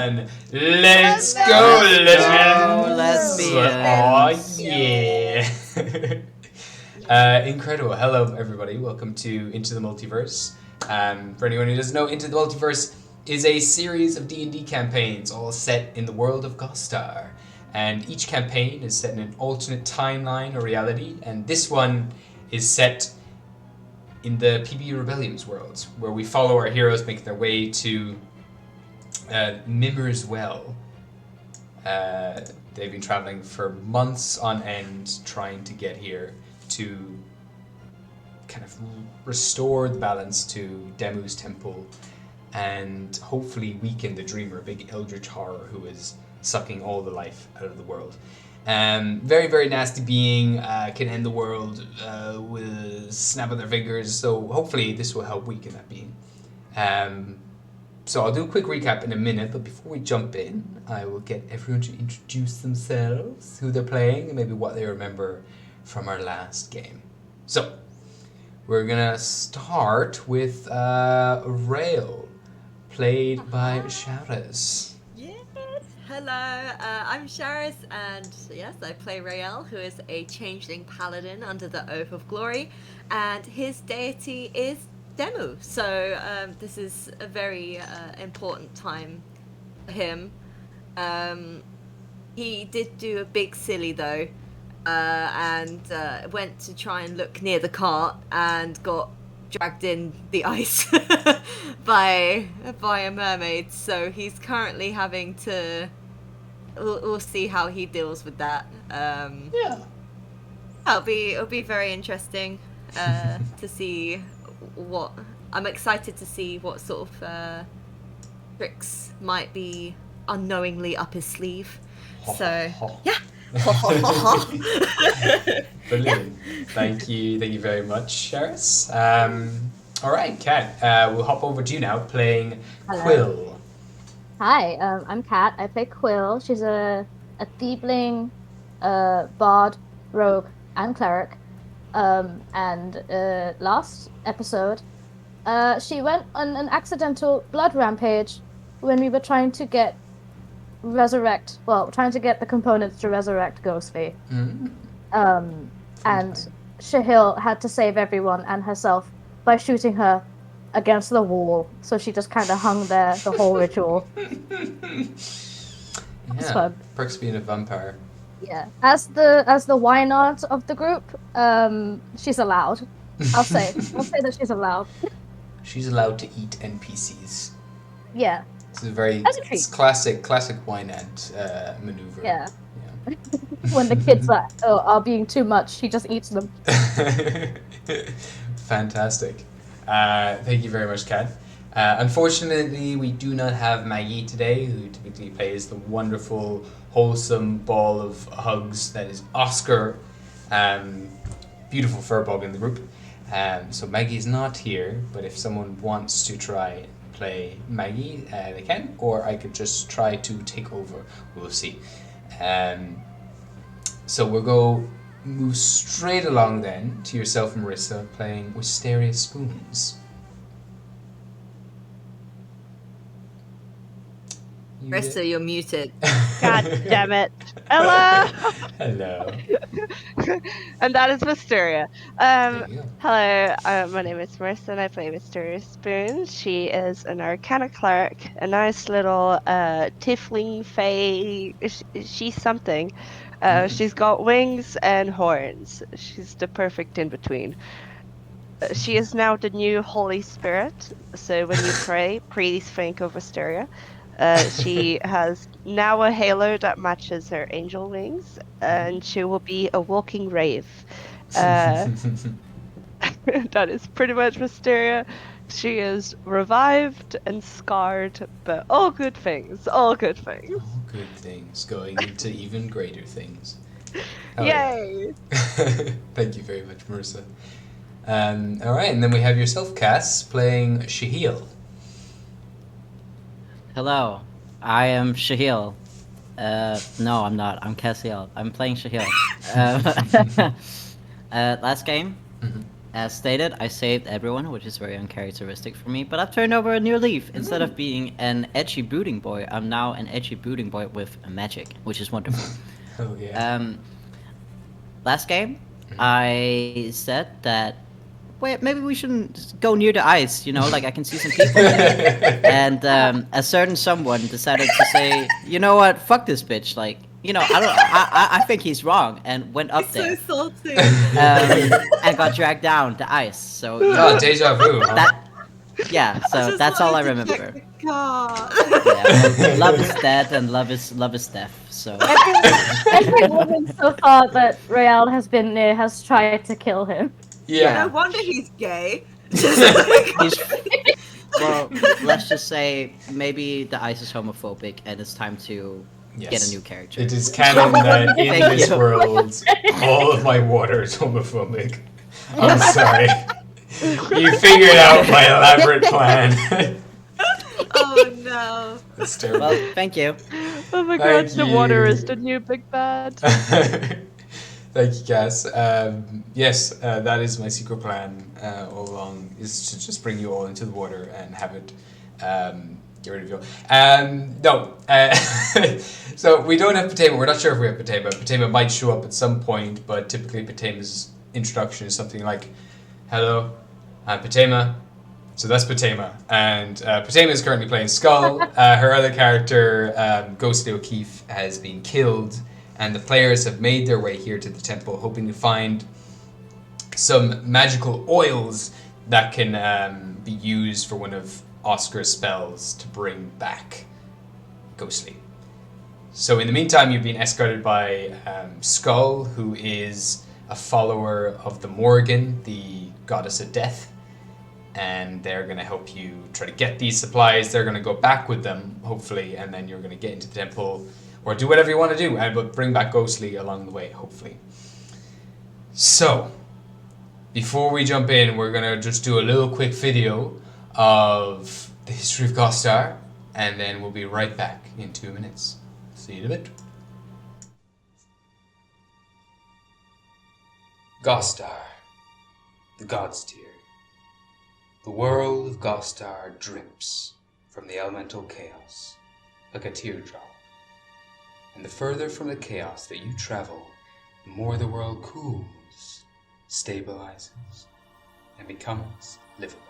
on! Let's go, lesbians! Oh, yeah! Incredible. Hello, everybody. Welcome to Into the Multiverse. For anyone who doesn't know, Into the Multiverse is a series of D&D campaigns all set in the world of Gostar. And each campaign is set in an alternate timeline or reality, and this one is set in the PB Rebellium's world, where we follow our heroes making their way to Mimmer's Well. They've been traveling for months on end trying to get here to kind of restore the balance to Demu's temple and hopefully weaken the Dreamer, a big eldritch horror who is sucking all the life out of the world. Very, very nasty being, can end the world with a snap of their fingers, so hopefully this will help weaken that being. So I'll do a quick recap in a minute, but before we jump in, I will get everyone to introduce themselves, who they're playing, and maybe what they remember from our last game. So, we're gonna start with Rail, played by Sharas. Hello, I'm Sharis, and yes, I play Rael, who is a changeling paladin under the Oath of Glory, and his deity is Demu. So this is a very important time for him. He did do a big silly though, and went to try and look near the cart and got dragged in the ice by a mermaid. So he's currently having to. We'll see how he deals with that. Yeah, it'll be very interesting to see what. I'm excited to see what sort of tricks might be unknowingly up his sleeve. So yeah. Brilliant. Yeah. Thank you very much, Sharis. All right, Kat, we'll hop over to you now, playing Hello. Quill. Hi, I'm Kat. I play Quill. She's a thiefling, bard, rogue, and cleric. And last episode, she went on an accidental blood rampage when we were trying to get the components to resurrect Ghostly. Mm-hmm. And Shahil had to save everyone and herself by shooting her against the wall, so she just kind of hung there the whole ritual. Yeah, fun. Perks being a vampire. Yeah, as the why-not of the group, she's allowed. I'll say that she's allowed. She's allowed to eat NPCs. Yeah. It's a very classic wine-ant maneuver. Yeah. When the kids are being too much, she just eats them. Fantastic. Thank you very much, Kat. Unfortunately, we do not have Maggie today, who typically plays the wonderful, wholesome ball of hugs that is Oscar. Beautiful furbog in the group. So Maggie's not here, but if someone wants to try and play Maggie, they can, or I could just try to take over. We'll see. So we'll go move straight along then to yourself, Marissa, playing Wisteria Spoons. Marissa, you're muted. God damn it. Hello! Hello. And that is Wisteria. There you go. Hello, my name is Marissa and I play Wisteria Spoons. She is an Arcana cleric, a nice little tiefling fae. She's something. She's got wings and horns. She's the perfect in-between. She is now the new Holy Spirit, so when you pray, please think of Wisteria. She has now a halo that matches her angel wings, and she will be a walking rave. That is pretty much Wisteria. She is revived and scarred, but all good things, all good things. All good things, going into even greater things. Yay! Yeah. Thank you very much, Marissa. All right, and then we have yourself, Cass, playing Shahil. Hello, I am Shahil. No, I'm not. I'm Cassiel. I'm playing Shahil. Last game, as stated, I saved everyone, which is very uncharacteristic for me, but I've turned over a new leaf. Instead of being an edgy brooding boy, I'm now an edgy brooding boy with magic, which is wonderful. Oh yeah. Last game, I said that, wait, maybe we shouldn't go near the ice, like I can see some people there. And a certain someone decided to say, you know what, fuck this bitch, like, I think he's wrong, and went up there. So salty. And got dragged down the ice. So Oh, deja vu. Huh? So that's all I remember. Check the car. Yeah, love is dead and love is death. So Everyone so far that Real has been near has tried to kill him. Yeah. No wonder he's gay. Well, let's just say maybe the ice is homophobic and it's time to get a new character. It is canon that in Thank this you. world, all of my water is homophobic. I'm sorry. You figured out my elaborate plan. Oh no. That's terrible. Well, thank you. Oh my Thank god, the water you. is the new big bad. Thank you, Cass. Yes, that is my secret plan all along, is to just bring you all into the water and have it get rid of you. No. So we don't have Patema. We're not sure if we have Patema. Patema might show up at some point, but typically Patema's introduction is something like, hello, I'm Patema. So that's Patema. And Patema is currently playing Skull. Her other character, Ghostly O'Keefe, has been killed. And the players have made their way here to the temple, hoping to find some magical oils that can be used for one of Oscar's spells to bring back Ghostly. So in the meantime, you've been escorted by Skull, who is a follower of the Morrigan, the goddess of death. And they're going to help you try to get these supplies. They're going to go back with them, hopefully, and then you're going to get into the temple, or do whatever you want to do, but bring back Ghostly along the way, hopefully. So, before we jump in, we're going to just do a little quick video of the history of Gostar, and then we'll be right back in 2 minutes. See you in a bit. Gostar, the God's Tier. The world of Gostar drips from the elemental chaos like a teardrop. And the further from the chaos that you travel, the more the world cools, stabilizes, and becomes livable.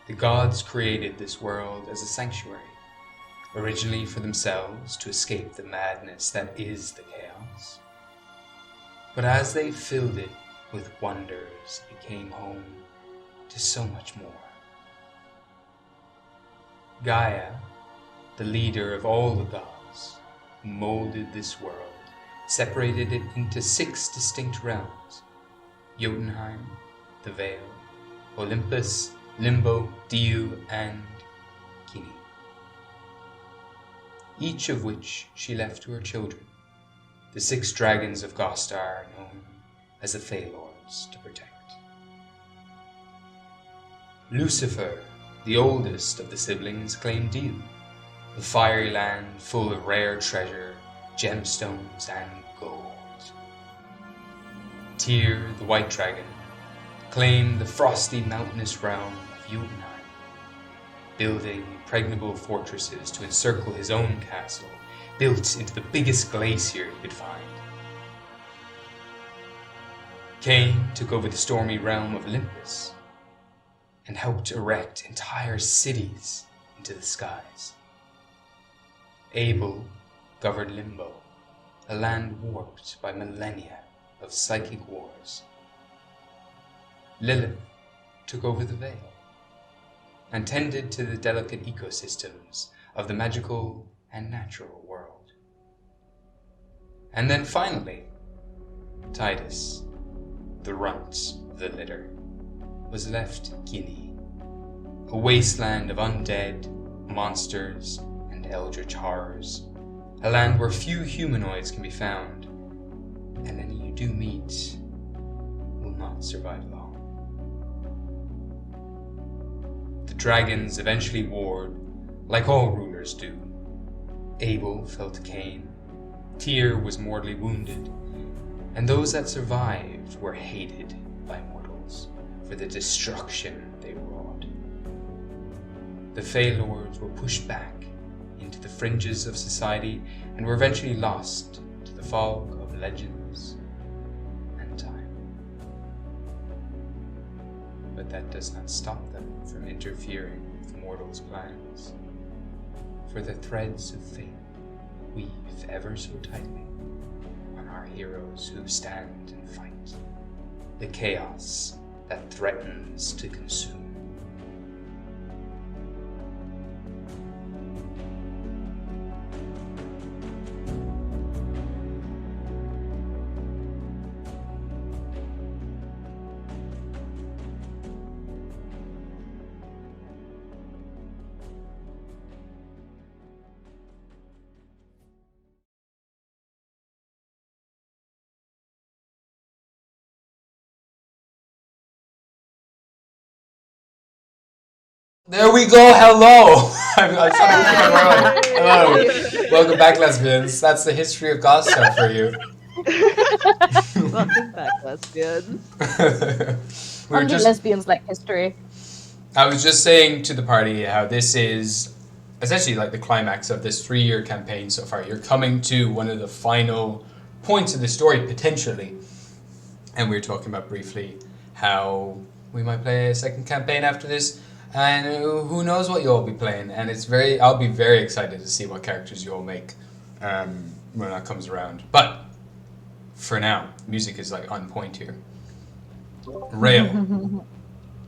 The gods created this world as a sanctuary, originally for themselves to escape the madness that is the chaos. But as they filled it with wonders, it became home to so much more. Gaia, the leader of all the gods, molded this world, separated it into 6 distinct realms: Jotunheim, the Vale, Olympus, Limbo, Diu, and Kini. Each of which she left to her children, the 6 dragons of Gostar, known as the Feylords, to protect. Lucifer, the oldest of the siblings, claimed Diu, the fiery land full of rare treasure, gemstones, and gold. Tyr, the white dragon, claimed the frosty mountainous realm of Jotunheim, building impregnable fortresses to encircle his own castle, built into the biggest glacier he could find. Cain took over the stormy realm of Olympus, and helped erect entire cities into the skies. Abel governed Limbo, a land warped by millennia of psychic wars. Lilith took over the Vale, and tended to the delicate ecosystems of the magical and natural world. And then finally, Titus, the runt of the litter, was left Kini, a wasteland of undead, monsters, and eldritch horrors, a land where few humanoids can be found, and any you do meet will not survive long. The dragons eventually warred, like all rulers do. Abel fell to Cain, Tyr was mortally wounded, and those that survived were hated by mortals, for the destruction they wrought. The Fey Lords were pushed back into the fringes of society and were eventually lost to the fog of legends and time. But that does not stop them from interfering with mortals' plans. For the threads of fate weave ever so tightly on our heroes who stand and fight the chaos that threatens to consume. There we go. Hello. I'm trying to keep it rolling. Hello. Welcome back, lesbians. That's the history of Gostar for you. Welcome back, lesbians. Only lesbians like history. I was just saying to the party how this is essentially like the climax of this 3-year campaign so far. You're coming to one of the final points of the story, potentially. And we were talking about briefly how we might play a second campaign after this. And who knows what you'll be playing. And I'll be very excited to see what characters you all make when that comes around. But for now, music is like on point here. Rail.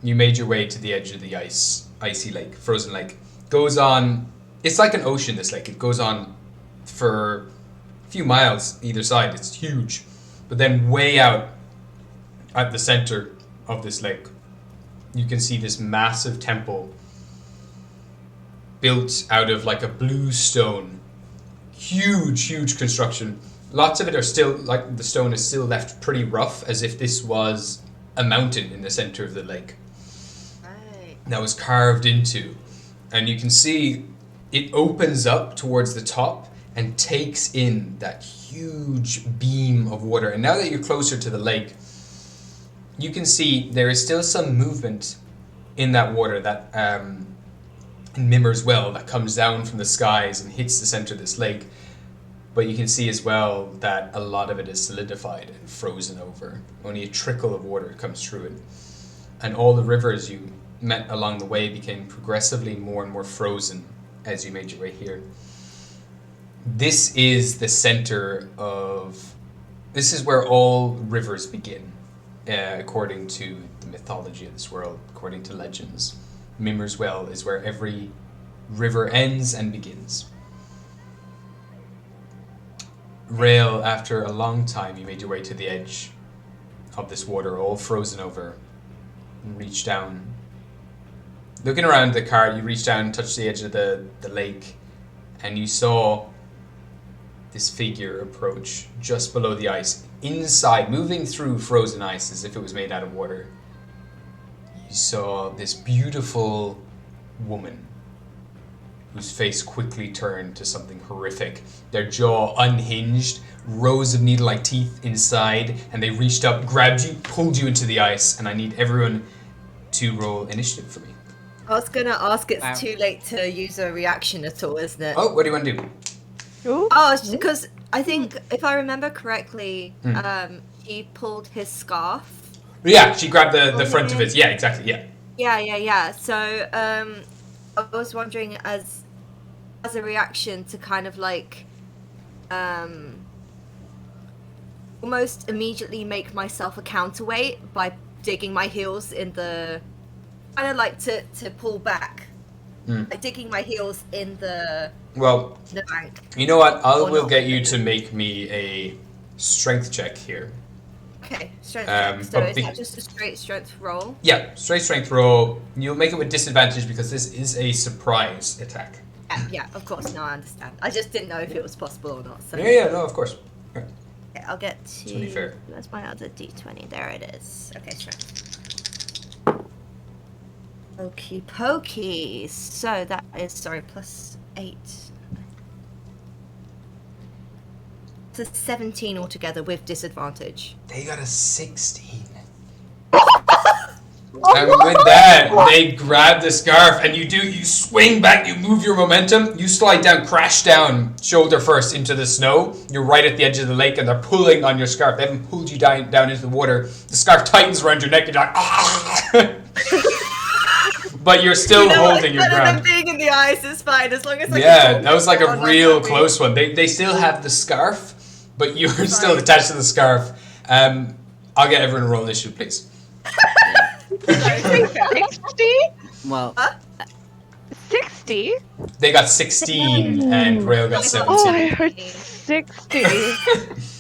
You made your way to the edge of the icy lake, frozen lake. Goes on, it's like an ocean, this lake. It goes on for a few miles either side. It's huge. But then way out at the center of this lake, you can see this massive temple built out of like a blue stone. Huge construction. Lots of it are still, like the stone is still left pretty rough, as if this was a mountain in the center of the lake. Right. That was carved into. And you can see it opens up towards the top and takes in that huge beam of water. And now that you're closer to the lake, you can see there is still some movement in that water that mimirs well, that comes down from the skies and hits the center of this lake. But you can see as well that a lot of it is solidified and frozen over. Only a trickle of water comes through it. And all the rivers you met along the way became progressively more and more frozen as you made your way here. This is the center of... This is where all rivers begin. According to the mythology of this world, according to legends. Mimmir's Well is where every river ends and begins. Rail, after a long time, you made your way to the edge of this water, all frozen over, and reached down. Looking around the cart, you reached down and touched the edge of the lake, and you saw this figure approach just below the ice. Inside, moving through frozen ice as if it was made out of water, you saw this beautiful woman whose face quickly turned to something horrific. Their jaw unhinged, rows of needle-like teeth inside, and they reached up, grabbed you, pulled you into the ice, and I need everyone to roll initiative for me. I was gonna ask, it's Wow. too late to use a reaction at all, isn't it? Oh, what do you want to do? Ooh. Oh, it's because I think, if I remember correctly, he pulled his scarf. Yeah, she grabbed the front of it. Yeah, exactly, yeah. Yeah. So, I was wondering, as a reaction to kind of like, almost immediately make myself a counterweight by digging my heels in the, kind of like to pull back, like digging my heels in the bank. You know what? I Or will not. get you to make me a strength check here. Okay, strength check. So but is that just a straight strength roll? Yeah, straight strength roll. You'll make it with disadvantage because this is a surprise attack. Yeah, of course. No, I understand. I just didn't know if it was possible or not. So Yeah, no, of course. Yeah. okay, I'll get to. only fair. Where's my other d20? There it is. Okay, strength. Okie pokey. So that is plus 8. So 17 altogether with disadvantage. They got a 16. And with that, they grab the scarf, and you swing back, you move your momentum, you slide down, crash down, shoulder first into the snow. You're right at the edge of the lake, and they're pulling on your scarf. They haven't pulled you down into the water. The scarf tightens around your neck, and you're like, ah! But you're still holding your ground. Being in the ice is fine as long as Yeah, that was like a real close one. They still have the scarf, but you're still attached to the scarf. I'll get everyone to roll initiative, please. 60? Well, 60? They got 16, and Rail got 17. Oh, I heard 60.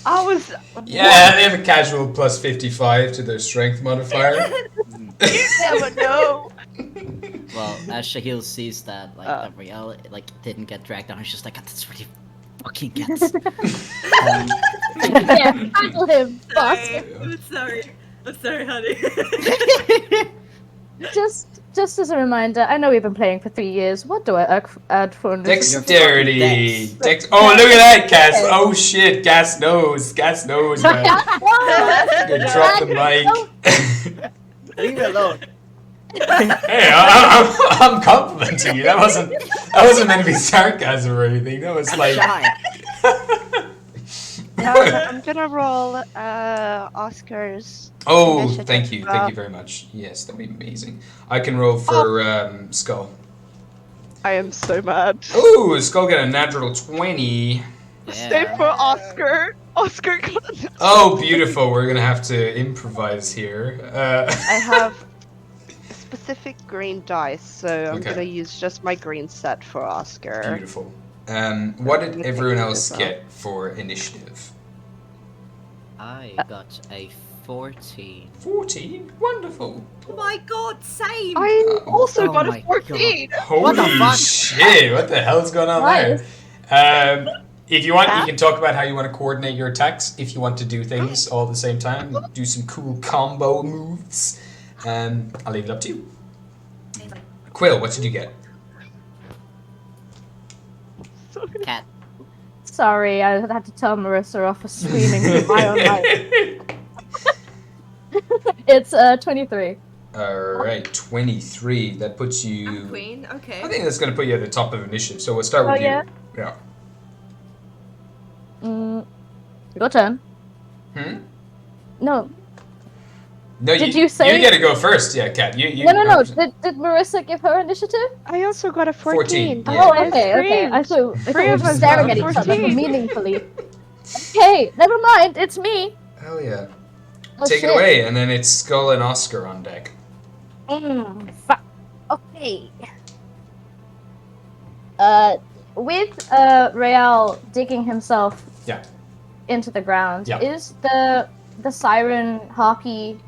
I was. Yeah, they have a casual plus 55 to their strength modifier. You never know. well, as Shahil sees that, like, that Riel, like, didn't get dragged down, he's just like, that's what he fucking gets. Yeah, handle him, boss. I'm sorry, honey. Just as a reminder, I know we've been playing for 3 years. What do I add for initiative? Dexterity. Oh, look at that, Gas. Oh, shit. Gas knows. Gas knows, man. Gonna drop the mic. Leave it alone. Hey, I'm complimenting you. That wasn't meant to be sarcasm or anything. That was like. I'm gonna roll Oscar's. Oh, initiative. thank you very much. Yes, that'd be amazing. I can roll for Skull. I am so mad. Ooh, Skull got a natural 20. Stay for Oscar. Oscar got a Oh, beautiful. We're gonna have to improvise here. I have specific green dice, so I'm Okay. gonna use just my green set for Oscar. Beautiful. What did everyone else get for initiative? I got a 14. 14? Wonderful. Oh my god, same! I also Oh got my a 14. Holy the fuck? shit, what the hell's going on Nice. there? If you want, you can talk about how you want to coordinate your attacks. If you want to do things all at the same time, do some cool combo moves. I'll leave it up to you. Quill, what did you get? Cat. Sorry, I had to tell Marissa off for screaming through my own mic. It's 23. Alright, 23. That puts you... Queen, okay. I think that's going to put you at the top of initiative, so we'll start with Oh, yeah? you. Yeah. Your turn. Hmm? No. No, Did you say- You get to go first, yeah, Kat. You No. Did Marissa give her initiative? I also got a 14. 14, yeah. Oh, I okay. screamed. I thought we Three were of us staring got at each other 14. meaningfully. Okay, never mind. It's me. Hell yeah. Oh, Take shit. it away, and then it's Skull and Oscar on deck. Fuck. Okay. With Real digging himself Yeah. into the ground, Yeah. is the siren harpy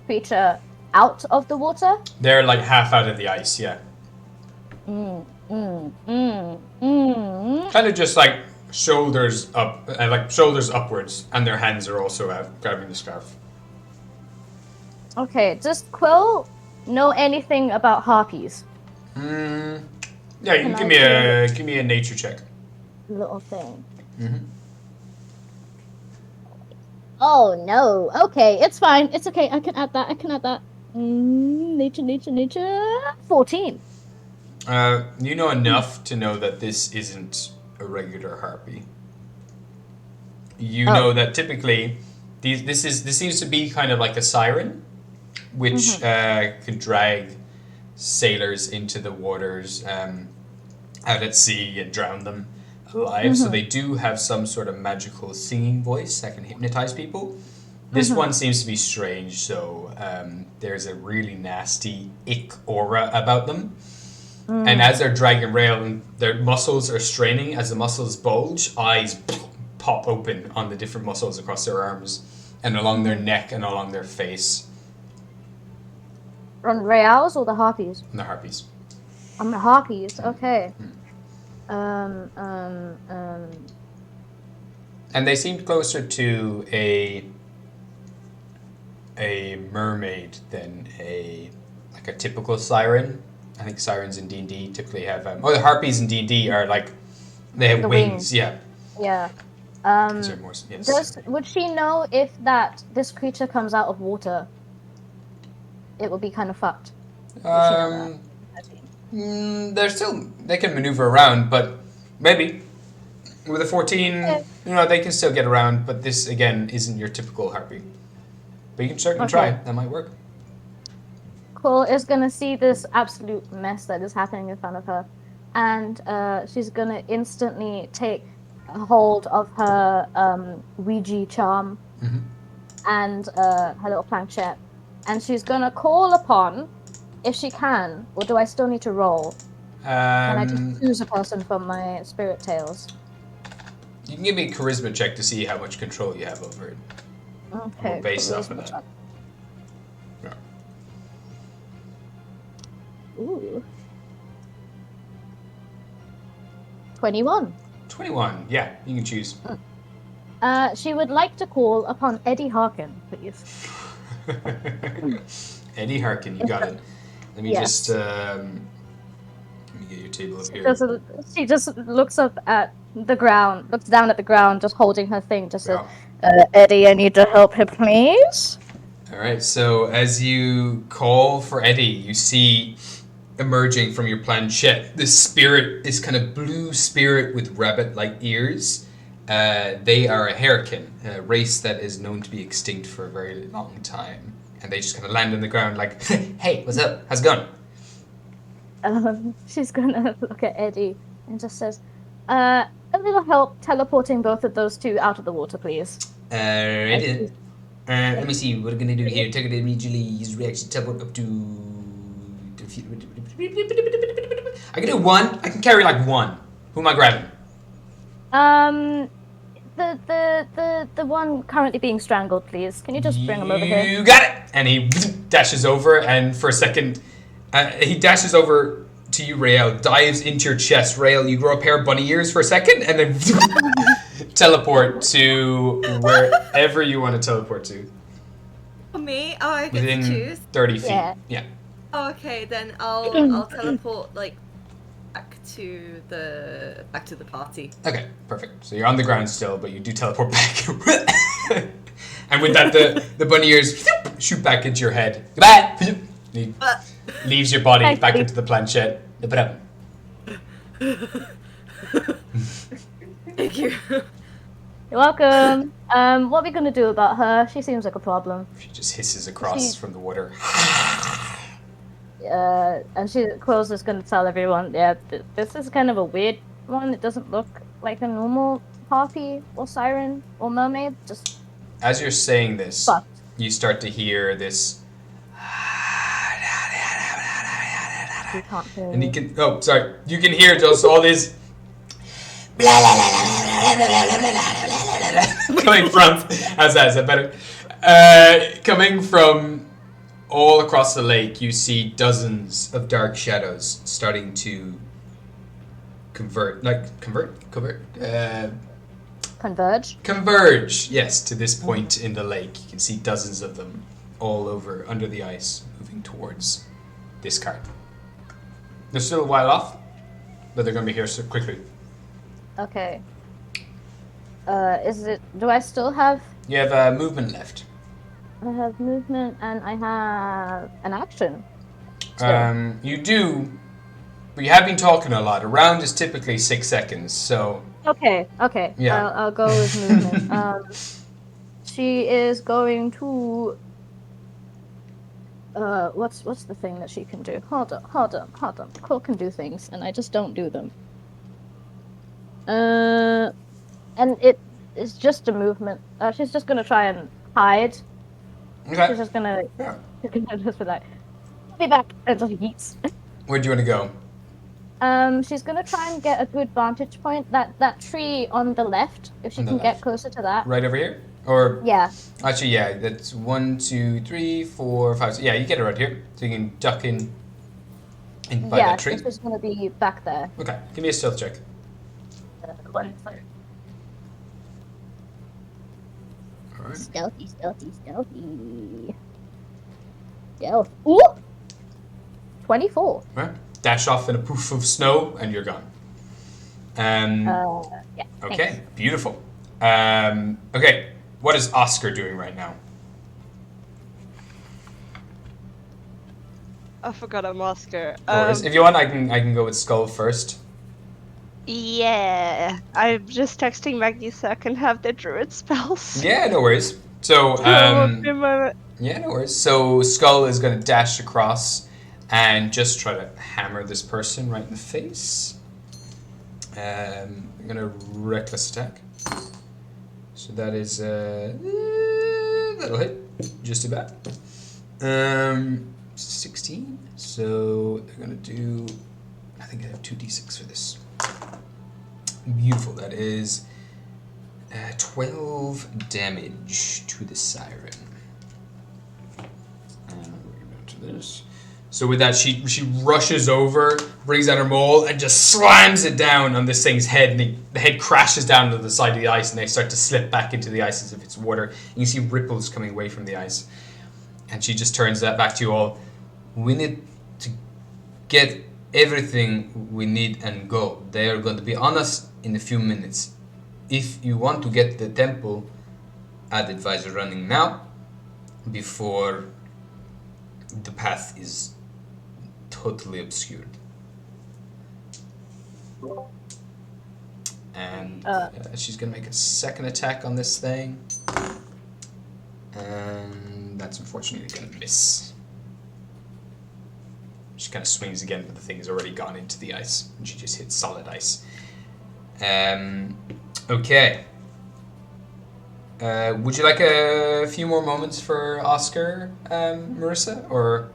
creature out of the water? They're like half out of the ice, yeah. Kind of just like shoulders up, like shoulders upwards, and their hands are also out, grabbing the scarf. Okay, does Quill know anything about harpies? Yeah, you can Can give me a nature check. Little thing. Mhm. Oh no. Okay, it's fine. It's okay. I can add that. Nature. 14. You know enough to know that this isn't a regular harpy. You know that typically this seems to be kind of like a siren, which can drag sailors into the waters out at sea and drown them alive. So they do have some sort of magical singing voice that can hypnotize people. This one seems to be strange, so there's a really nasty ick aura about them. And as they're dragging rail, their muscles are straining. As the muscles bulge, eyes pop open on the different muscles across their arms and along their neck and along their face. On Reals or the harpies? And the harpies. On the harpies. Okay. And they seemed closer to a mermaid than a typical siren. I think sirens in D&D typically have the harpies in D&D are like they have The wings. wings. Yeah. Yeah. These are more, yes. Would she know if this creature comes out of water? it will be kind of fucked. With Shanna. They can maneuver around, but maybe with a 14, they can still get around. But this again isn't your typical harpy. But you can certainly try. That might work. Quill is gonna see this absolute mess that is happening in front of her, and she's gonna instantly take a hold of her Ouija charm and her little planchette, and she's gonna call upon, if she can, or do I still need to roll? Can I just choose a person from my spirit tales? You can give me a charisma check to see how much control you have over it. Okay. We'll base off of that. Yeah. Ooh. 21. 21. Yeah, you can choose. She would like to call upon Eddie Harkin, please. Eddie Harkin, you got it. Let me Yes. just let me get your table up here. She just looks up at the ground, looks down at the ground, just holding her thing, just says, Eddie, I need to help him, please. All right. So as you call for Eddie, you see emerging from your planchette this spirit, this kind of blue spirit with rabbit-like ears. They are a Hurricane, a race that is known to be extinct for a very long time. And they just kind of land on the ground like, hey, what's up? How's it going? She's gonna look at Eddie and just says, a little help teleporting both of those two out of the water, please. Alright. Let me see what we're gonna do here. Take it immediately. Use reaction teleport up to. I can do one. I can carry like one. Who am I grabbing? The one currently being strangled, please. Can you just bring him over here? You got it! And he dashes over, and for a second, he dashes over to you, Rael, dives into your chest. Rael, you grow a pair of bunny ears for a second, and then teleport to wherever you want to teleport to. For me? Oh, I get Within to choose? 30 feet. Yeah. Oh, okay, then I'll teleport, like, back to the party. Okay, perfect. So you're on the ground still, but you do teleport back. And with that, the bunny ears shoot back into your head. Goodbye! He leaves your body back into the planchette. Thank you. You're welcome. What are we gonna do about her? She seems like a problem. She just hisses across from the water. And Quill's just gonna tell everyone, this is kind of a weird one. It doesn't look like a normal harpy or siren or mermaid. Just as you're saying this, fucked. You start to hear this. You can't hear And me. you can. Oh, sorry. You can hear just all this. Coming from. How's that? Is that better? Coming from all across the lake, you see dozens of dark shadows starting to converge, yes, to this point in the lake. You can see dozens of them all over under the ice, moving towards this cart. They're still a while off, but they're going to be here so quickly. Okay. Do I still have... You have movement left. I have movement and I have an action. You do, but you have been talking a lot. A round is typically 6 seconds, so... Okay. Yeah. I'll go with movement. She is going to... what's the thing that she can do? Hold on. Quill can do things, and I just don't do them. And it is just a movement. She's just gonna try and hide. Okay. She's just gonna... Yeah. She's gonna just be like, I'll be back, and just yeets. Where do you want to go? She's gonna try and get a good vantage point. That tree on the left, if she On the can get left. closer to that. Right over here? Or... Yeah. Actually, yeah, that's 1, 2, 3, 4, 5. Yeah, you get it right here. So you can duck in by that tree. She's gonna be back there. Okay, give me a stealth check. One second. Alright. Stealthy. Stealth. Ooh! 24. Right. Dash off in a poof of snow, and you're gone. Yeah. Okay, Thanks. beautiful. Okay, what is Oscar doing right now? I forgot I'm Oscar. No worries. If you want, I can go with Skull first. Yeah. I'm just texting Maggie so I can have the druid spells. Yeah, no worries. So, yeah, no worries. So Skull is going to dash across and just try to hammer this person right in the face. I'm going to reckless attack. So that is that'll hit just about. 16. So they're going to do. I think I have 2d6 for this. Beautiful. That is 12 damage to the siren. We're going to this. So with that, she rushes over, brings out her maul, and just slams it down on this thing's head. And the head crashes down to the side of the ice, and they start to slip back into the ice as if it's water. You can see ripples coming away from the ice. And she just turns that back to you all. We need to get everything we need and go. They are going to be on us in a few minutes. If you want to get the temple, I'd advise running now before the path is totally obscured. And she's gonna make a second attack on this thing, and that's unfortunately gonna miss. She kind of swings again, but the thing has already gone into the ice, and she just hits solid ice. Okay. Would you like a few more moments for Oscar, Marissa, or?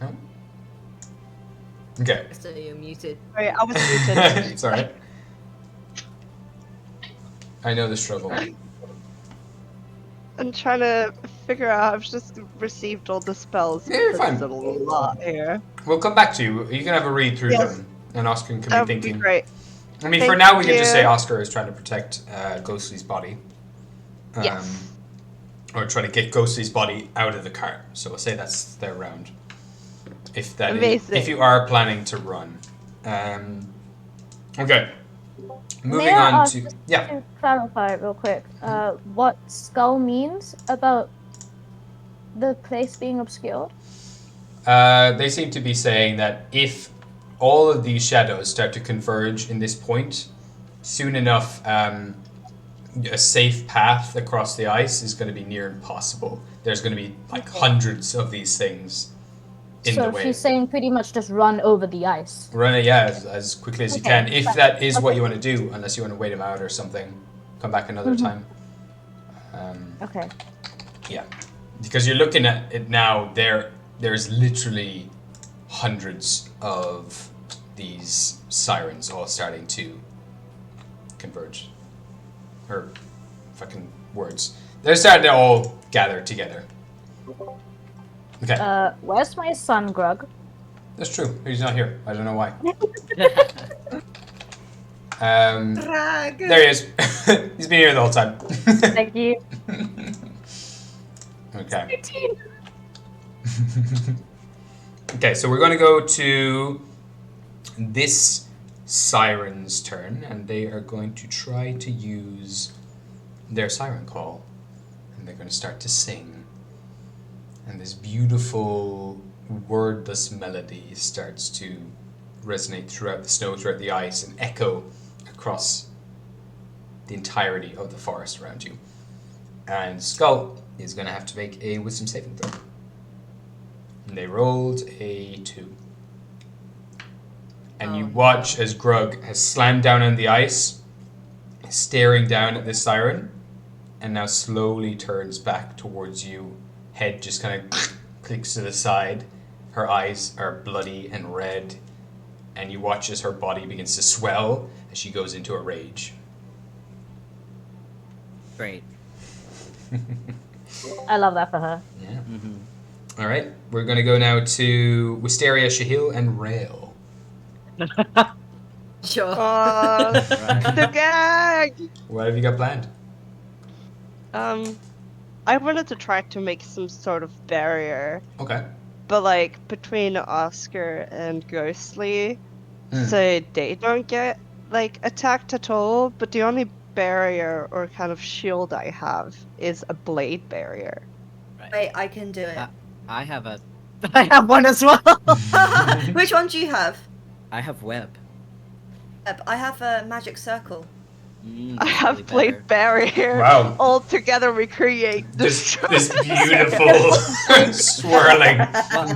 No? Okay. So you're muted. Sorry, I was muted. It's alright. I know the struggle. I'm trying to figure out. I've just received all the spells. Yeah, you're fine. There's a lot here. We'll come back to you. You can have a read through Yes. them, and Oscar can That be would be thinking. great. I mean, for Thank now, we can just you. say Oscar is trying to protect Ghostly's body. Yes. Or try to get Ghostly's body out of the cart. So we'll say that's their round. If that is, Amazing. if you are planning to run. Okay. Moving May I on ask, to just yeah. to clarify real quick, what skull means about the place being obscured? They seem to be saying that if all of these shadows start to converge in this point, soon enough, a safe path across the ice is going to be near impossible. There's going to be like hundreds of these things in the So way. she's saying pretty much just run over the ice. Run it, yeah, as quickly as you Okay. can. If that is what you want to do, unless you want to wait them out or something, come back another time. Okay. Yeah, because you're looking at it now. There's literally hundreds of these sirens all starting to converge. Or fucking words. They're starting to all gather together. Okay, Where's my son, Grug? that's true. He's not here. I don't know why. Drag. There he is. He's been here the whole time. Thank you. Okay. Okay, so we're going to go to this siren's turn, and they are going to try to use their siren call, and they're going to start to sing. And this beautiful wordless melody starts to resonate throughout the snow, throughout the ice, and echo across the entirety of the forest around you. And Skull is going to have to make a wisdom saving throw. And they rolled a 2. And you watch as Grug has slammed down on the ice, staring down at this siren, and now slowly turns back towards you. Head just kind of clicks to the side. Her eyes are bloody and red, and you watch as her body begins to swell as she goes into a rage. Great. I love that for her. Yeah. Mm-hmm. All right, we're going to go now to Wisteria, Shahil, and Rail. Sure. The gag! What have you got planned? I wanted to try to make some sort of barrier, Okay. but like between Oscar and Ghostly, Mm. so they don't get like attacked at all. But the only barrier or kind of shield I have is a blade barrier. Wait, I can do it. I have a. I have one as well. Which one do you have? I have web. I have a magic circle. I have blade barrier. Wow. All together we create This beautiful swirling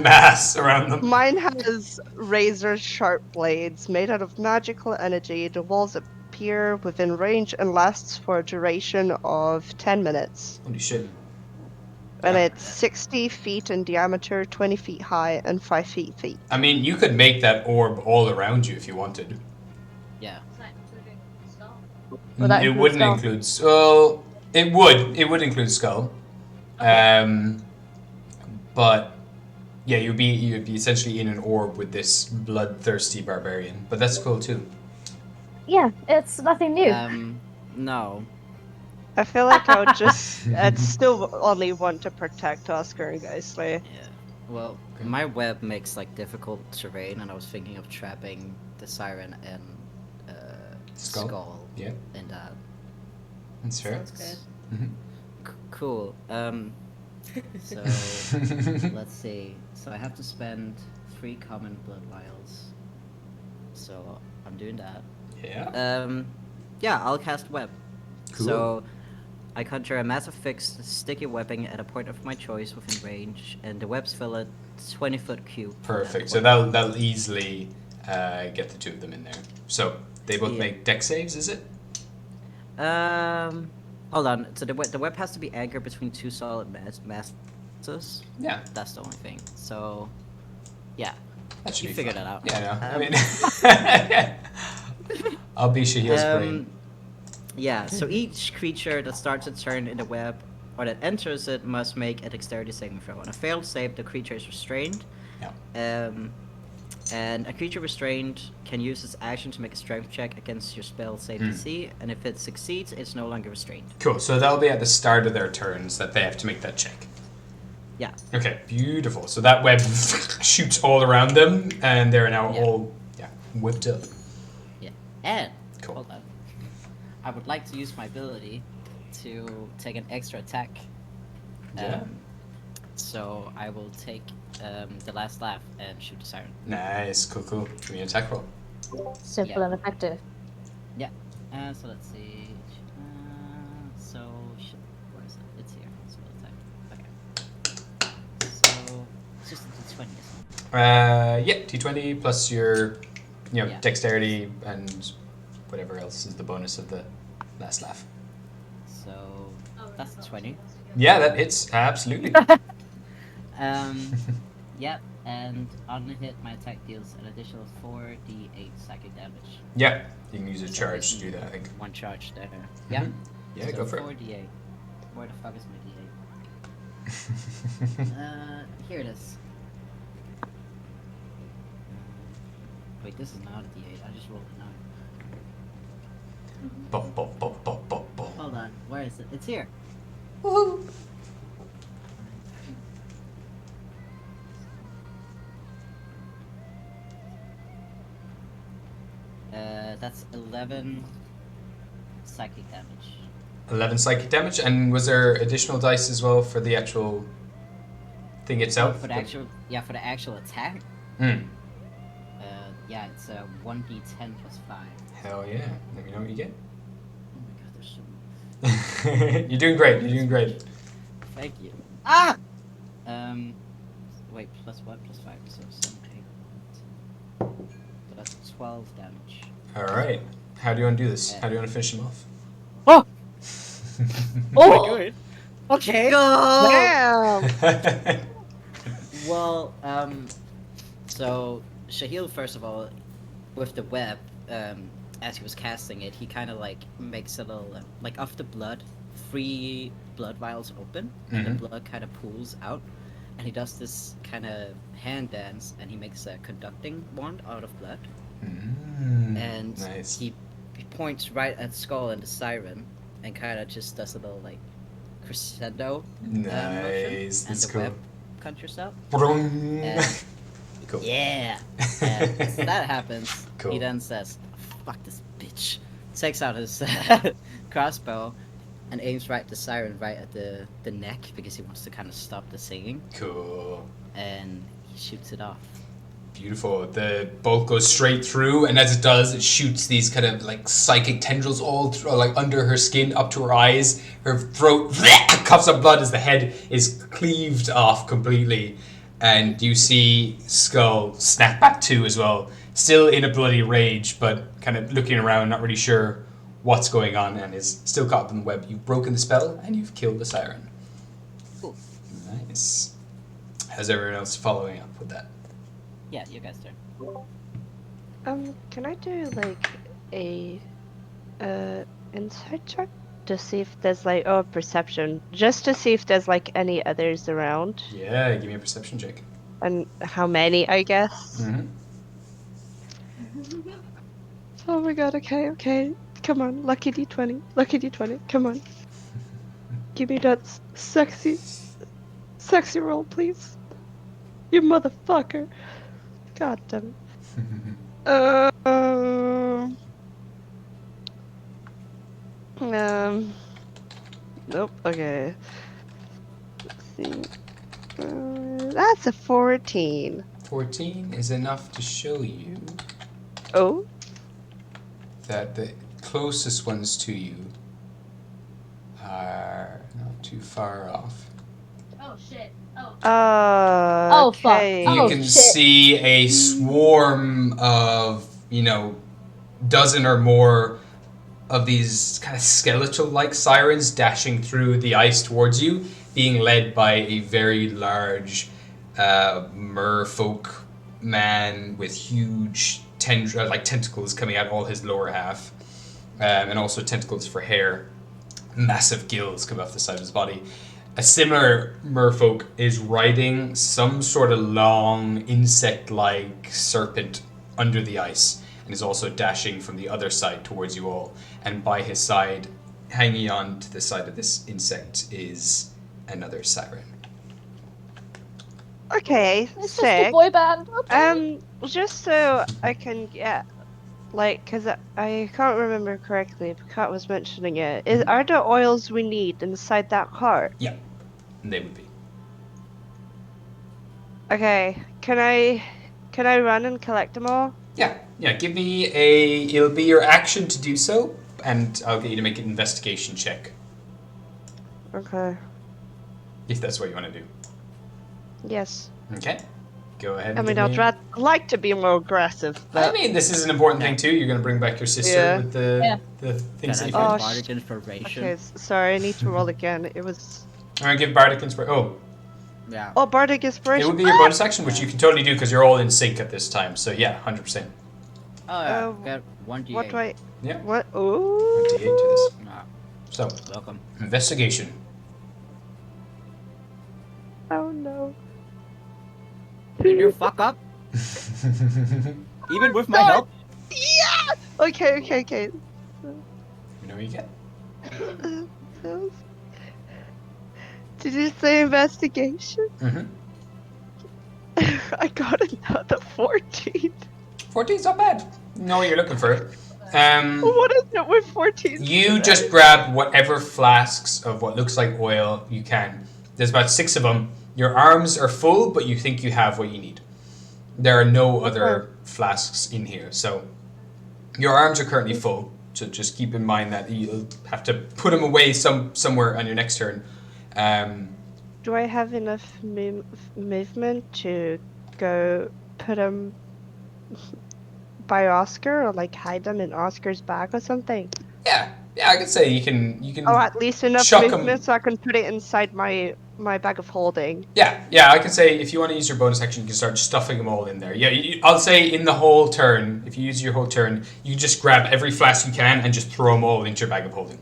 mass around them. Mine has razor sharp blades made out of magical energy. The walls appear within range and lasts for a duration of 10 minutes. Holy shit. And it's 60 feet in diameter, 20 feet high, and 5 feet deep. I mean, you could make that orb all around you if you wanted. Yeah. Would that It include wouldn't skull? include. Well, it would. It would include skull. But yeah, you'd be essentially in an orb with this bloodthirsty barbarian. But that's cool too. Yeah, it's nothing new. No. I feel like I would just. I'd still only want to protect Oscar and Geisler. Yeah. Well, my web makes like difficult terrain, and I was thinking of trapping the siren and skull Yeah, in that. that's fair. Sounds good. Mhm. Cool. So let's see. So I have to spend 3 common blood vials. So I'm doing that. Yeah. Yeah, I'll cast web. Cool. So I conjure a massive fixed sticky webbing at a point of my choice within range, and the webs fill a 20-foot cube. Perfect. So that'll easily get the two of them in there. So they both Yeah. make deck saves, is it? Hold on. So the web has to be anchored between 2 solid masses. Yeah. That's the only thing. So, yeah. That should You be figure fun. that out. Yeah, no. I mean, I'll be Shahil's brain. Yeah, so each creature that starts its turn in the web or that enters it must make a dexterity saving throw. On a failed save, the creature is restrained. Yeah. And a creature restrained can use its action to make a strength check against your spell save DC, and if it succeeds, it's no longer restrained. Cool. So that'll be at the start of their turns that they have to make that check. Yeah. Okay, beautiful. So that web shoots all around them, and they're now Yeah. all whipped up. Yeah. And, Cool. hold on. I would like to use my ability to take an extra attack. Yeah. So I will take the last laugh and shoot the siren. Nice. Cool. Give me an attack roll. Simple yeah. and effective. Yeah. So let's see. Where is it? It's here. Spell attack. Okay. So it's just a d20, isn't it? Yeah. D20 plus your, Yeah. dexterity and whatever else is the bonus of the last laugh. So that's 20. Yeah, that hits absolutely. Yep. And on a hit, my attack deals an additional 4d8 psychic damage. Yeah, you can use a So charge to basically do that. I think. One charge there. Yeah. Yeah, So go for it. 4d8. Where the fuck is my d8? Here it is. Wait, this is not a d8. I just rolled a 9. Bum, bum, bum, bum, bum, bum. Hold on. Where is it? It's here. Woohoo! That's 11 psychic damage. 11 psychic damage, and was there additional dice as well for the actual thing itself? For the actual attack. Hmm. Yeah, it's 1d10 plus 5. Hell yeah! Let me know what you get. Oh my god, there's so many. You're doing great. You're doing great. Thank you. Ah! Wait, plus what? Plus 5, so 7, 8. So that's 12 damage. All right. How do you want to do this? How do you want to finish him off? Oh! Oh! Good. Okay. Go! Damn! Well, so Shahil, first of all, with the web, as he was casting it, he kind of like makes a little, like of the blood, 3 blood vials open, and the blood kind of pools out, and he does this kind of hand dance, and he makes a conducting wand out of blood, and nice. he points right at Skull and the siren, and kind of just does a little like crescendo motion, Nice. and That's the cool. web conjures up. Brung. And Cool. yeah. And so that happens. Cool. He then says, "Fuck this bitch." Takes out his crossbow and aims right at the siren, right at the neck, because he wants to kind of stop the singing, Cool. and he shoots it off. Beautiful. The bolt goes straight through, and as it does, it shoots these kind of like psychic tendrils all through, like under her skin, up to her eyes. Her throat coughs up blood as the head is cleaved off completely, and you see Skull snap back to as well, still in a bloody rage, but kind of looking around, not really sure what's going on, and is still caught up in the web. You've broken the spell, and you've killed the siren. Cool. Nice. How's everyone else following up with that? Yeah, you guys turn. Can I do like a insight check to see if there's like perception, just to see if there's like any others around Yeah, give me a perception check. and how many, I guess. Mm-hmm. Oh my god, okay. Come on, lucky d20, come on. Give me that sexy roll, please. You motherfucker. God damn it. Nope, okay. Let's see. That's a 14. 14 is enough to show you Oh? that the closest ones to you are not too far off. Oh shit. Oh. Oh, fuck. okay. You Oh, can shit. see a swarm of, dozen or more of these kind of skeletal-like sirens dashing through the ice towards you, being led by a very large merfolk man with huge tentacles coming out all his lower half, and also tentacles for hair. Massive gills come off the side of his body. A similar merfolk is riding some sort of long insect-like serpent under the ice, and is also dashing from the other side towards you all. And by his side, hanging on to the side of this insect, is another siren. Okay, It's just a sick. boy band. Okay. Just so I can get, because I can't remember correctly, but Kat was mentioning it. Are there oils we need inside that cart? Yeah, they would be. Okay, can I run and collect them all? Yeah, give me it'll be your action to do so, and I'll get you to make an investigation check, Okay. if that's what you want to do. Yes. Okay, go ahead and I mean, give me... I'd like to be more aggressive, I but mean, this is an important thing too. You're going to bring back your sister Yeah. with the things that Can you I found. get Oh, bardic inspiration? okay. Sorry, I need to roll again. It was I'm going to give Bardic Inspiration. Oh, Yeah. bardic it inspiration. would be your bonus action, which you can totally do because you're all in sync at this time. So yeah, 100%. Oh, yeah. Uh, Got 1d8. What do I? Yeah. What? Oh. 28 to this. Ah, So, welcome. investigation. Oh no. Did you fuck up? Even with my help? Yeah. Okay. You know what you get. Did you say investigation? Mm-hmm. I got another 14. 14's not bad. You know what you're looking for. What is it with 14? You just grab whatever flasks of what looks like oil you can. There's about 6 of them. Your arms are full, but you think you have what you need. There are no other flasks in here, so your arms are currently full. So just keep in mind that you'll have to put them away somewhere on your next turn. Do I have enough movement to go put them by Oscar or like hide them in Oscar's bag or something? Yeah, I could say you can. Oh, at least enough Chuck 'em. movement so I can put it inside my bag of holding. Yeah, I can say if you want to use your bonus action, you can start stuffing them all in there. Yeah, I'll say in the whole turn, if you use your whole turn, you just grab every flask you can and just throw them all into your bag of holding.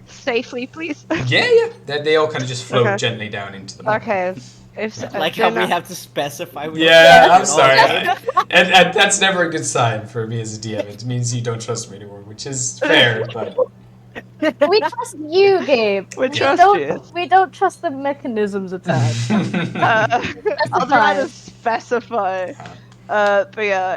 Safely, please. Yeah. They all kind of just float Okay. gently down into the Okay. If Like how then we have to specify. Yeah, I'm sorry. And that's never a good sign for me as a DM. It means you don't trust me anymore, which is fair, but... We trust you, Gabe. We trust don't, you. We don't trust the mechanisms attached. I'll try to specify. But yeah,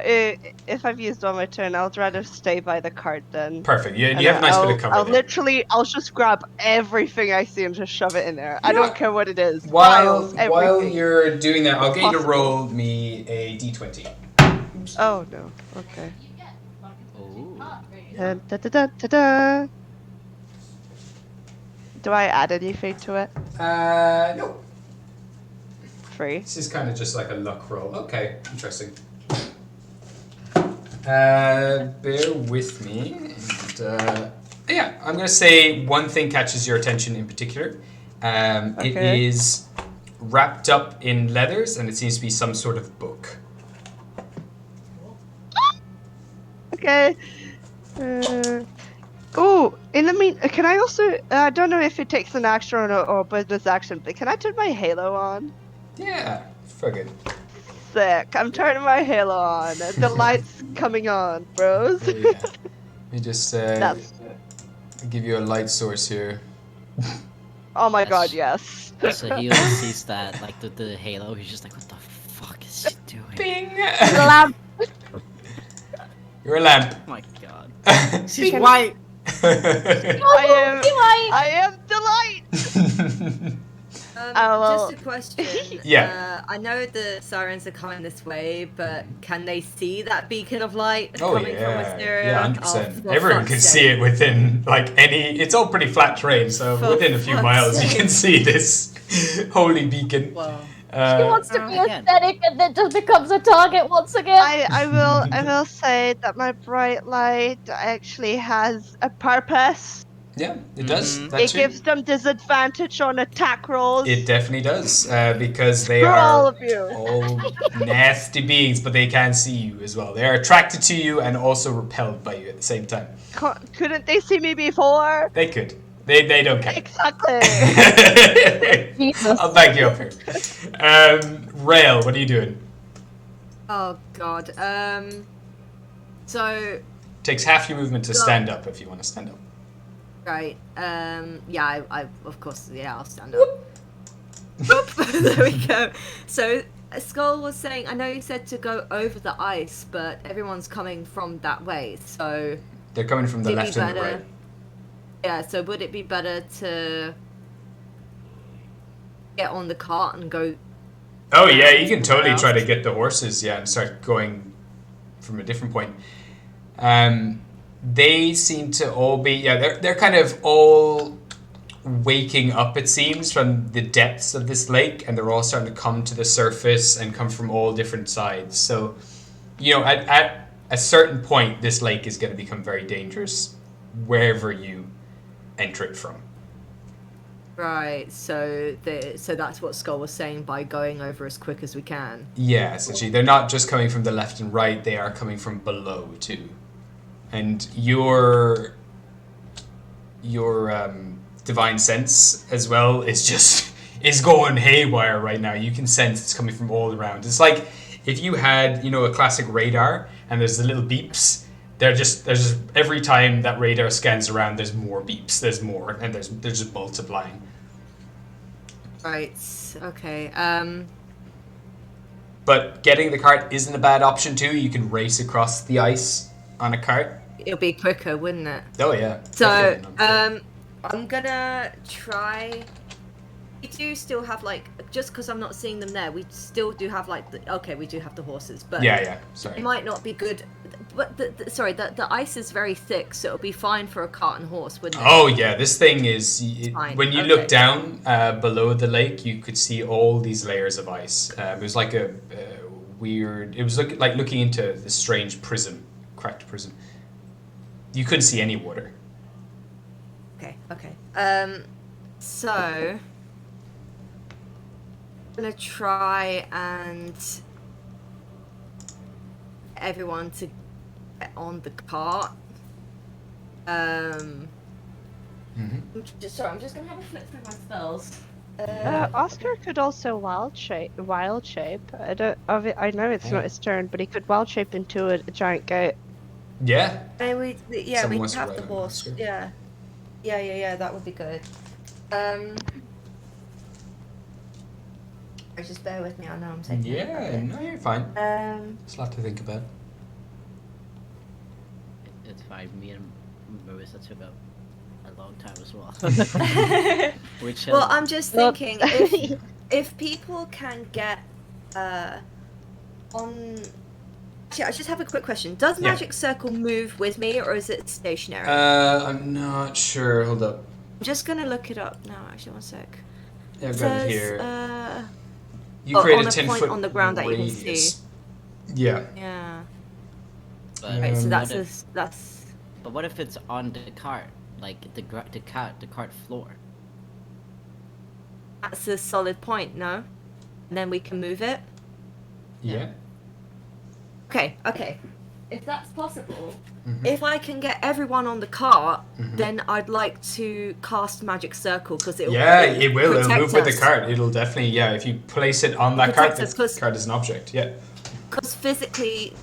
if I've used all my turn, I'll rather stay by the cart then. Perfect. You And have a nice bit of cover I'll there. I'll just grab everything I see and just shove it in there. I You know don't what? care what it is. While Files, everything. you're doing that, I'll get you to Possible. roll me a d20. Oops. Oh no. Okay. Oh. Dun, da, da, da, da, da. Do I add anything to it? No. Free. This is kind of just like a luck roll. Okay, interesting. Bear with me. And, yeah, I'm going to say one thing catches your attention in particular. It Okay. is wrapped up in leathers, and it seems to be some sort of book. Okay. Oh, in the mean, can I also? I don't know if it takes an action or bonus action, but can I turn my halo on? Yeah, friggin'. Sick. I'm turning my halo on. The light's coming on, bros. Oh, yeah. Let me just That's. give you a light source here. Oh my Yes. god, yes. So he always sees that, like the halo. He's just like, what the fuck is she doing? Bing! Lamp. You're a lamp. Oh my god. I She's white. I am the light. well- Just a question. Yeah. I know the sirens are coming this way, but can they see that beacon of light Oh coming from yeah, Wisteria? yeah, Oh, 100%. for Everyone fuck's can sake. see it within like any. It's all pretty flat terrain, so For within a few fuck's miles you sake. can see this holy beacon. Wow. She Uh, wants to be again. aesthetic and then just becomes a target once again. I will say that my bright light actually has a purpose. yeah, it does. Mhm. That It too. gives them disadvantage on attack rolls. It definitely does, because they For all are of you. all nasty beings, but they can see you as well. They are attracted to you and also repelled by you at the same time. Couldn't they see me before? They could. They don't care. Exactly. Jesus. I'll back you up here. Rail, what are you doing? Oh god. So Takes half your movement to stand up if you want to stand up. right. Yeah. I of course. Yeah. I'll stand up. Boop. There we go. So Skull was saying. I know you said to go over the ice, but everyone's coming from that way. So They're coming from the Would it be left and the better- right. yeah. So would it be better to get on the cart and go? Oh yeah, you can totally else. try to get the horses, yeah, and start going from a different point. They seem to all be, yeah, they're kind of all waking up, it seems, from the depths of this lake, and they're all starting to come to the surface and come from all different sides. So, you know, at a certain point, this lake is going to become very dangerous wherever you enter it from. Right. So that's what Skull was saying by going over as quick as we can. Yeah, essentially. They're not just coming from the left and right, they are coming from below too. And your divine sense as well is going haywire right now. You can sense it's coming from all around. It's like if you had, you know, a classic radar and there's the little beeps. There's just every time that radar scans around, there's more beeps, there's more, and they're just multiplying. Right. Okay. But getting the cart isn't a bad option too. You can race across the ice on a cart. It'll be quicker, wouldn't it? Oh yeah. So, definitely. I'm gonna try. We do still have like, just because I'm not seeing them there, we still do have like we do have the horses, but Yeah. Sorry. it might not be good. But the ice is very thick, so it'll be fine for a cart and horse, wouldn't it? Oh yeah, this thing is. Fine, When you okay. look down below the lake, you could see all these layers of ice. It was like a weird. It was like looking into this strange prism, cracked prism. You couldn't see any water. Okay. So I'm gonna try and everyone to get on the cart. Mm-hmm. I'm just gonna have a flip through my spells. Oscar could also wild shape. I don't. I know it's not his turn, but he could wild shape into a giant goat. Yeah. And we Someone wants to have ride the on horse. Oscar. Yeah. That would be good. Just bear with me. I know I'm taking. Yeah, no, you're fine. Um. There's a lot to think about. It's fine. Me and Marissa took a long time as well. Which Well, I'm just thinking if people can get on. Actually, I just have a quick question. Does Yeah. Magic Circle move with me, or is it stationary? I'm not sure. Hold up. I'm just gonna look it up now. Actually, one sec. Yeah, I've It got it says, here. You oh, create on a a 10 point foot on the ground that you can radius. see. Yeah. Yeah. But, Right, so Um, that's but what if it's on the cart, like the cart floor? that's a solid point. No, and then we can move it. Yeah. Okay. If that's possible, Mhm. if I can get everyone on the cart, Mhm. then I'd like to cast Magic Circle because it'll Yeah, it will. It'll protect move with the us. cart. It'll definitely, yeah. If you place it on that cart, Protect us, the 'cause- cart is an object. Yeah. Because physically,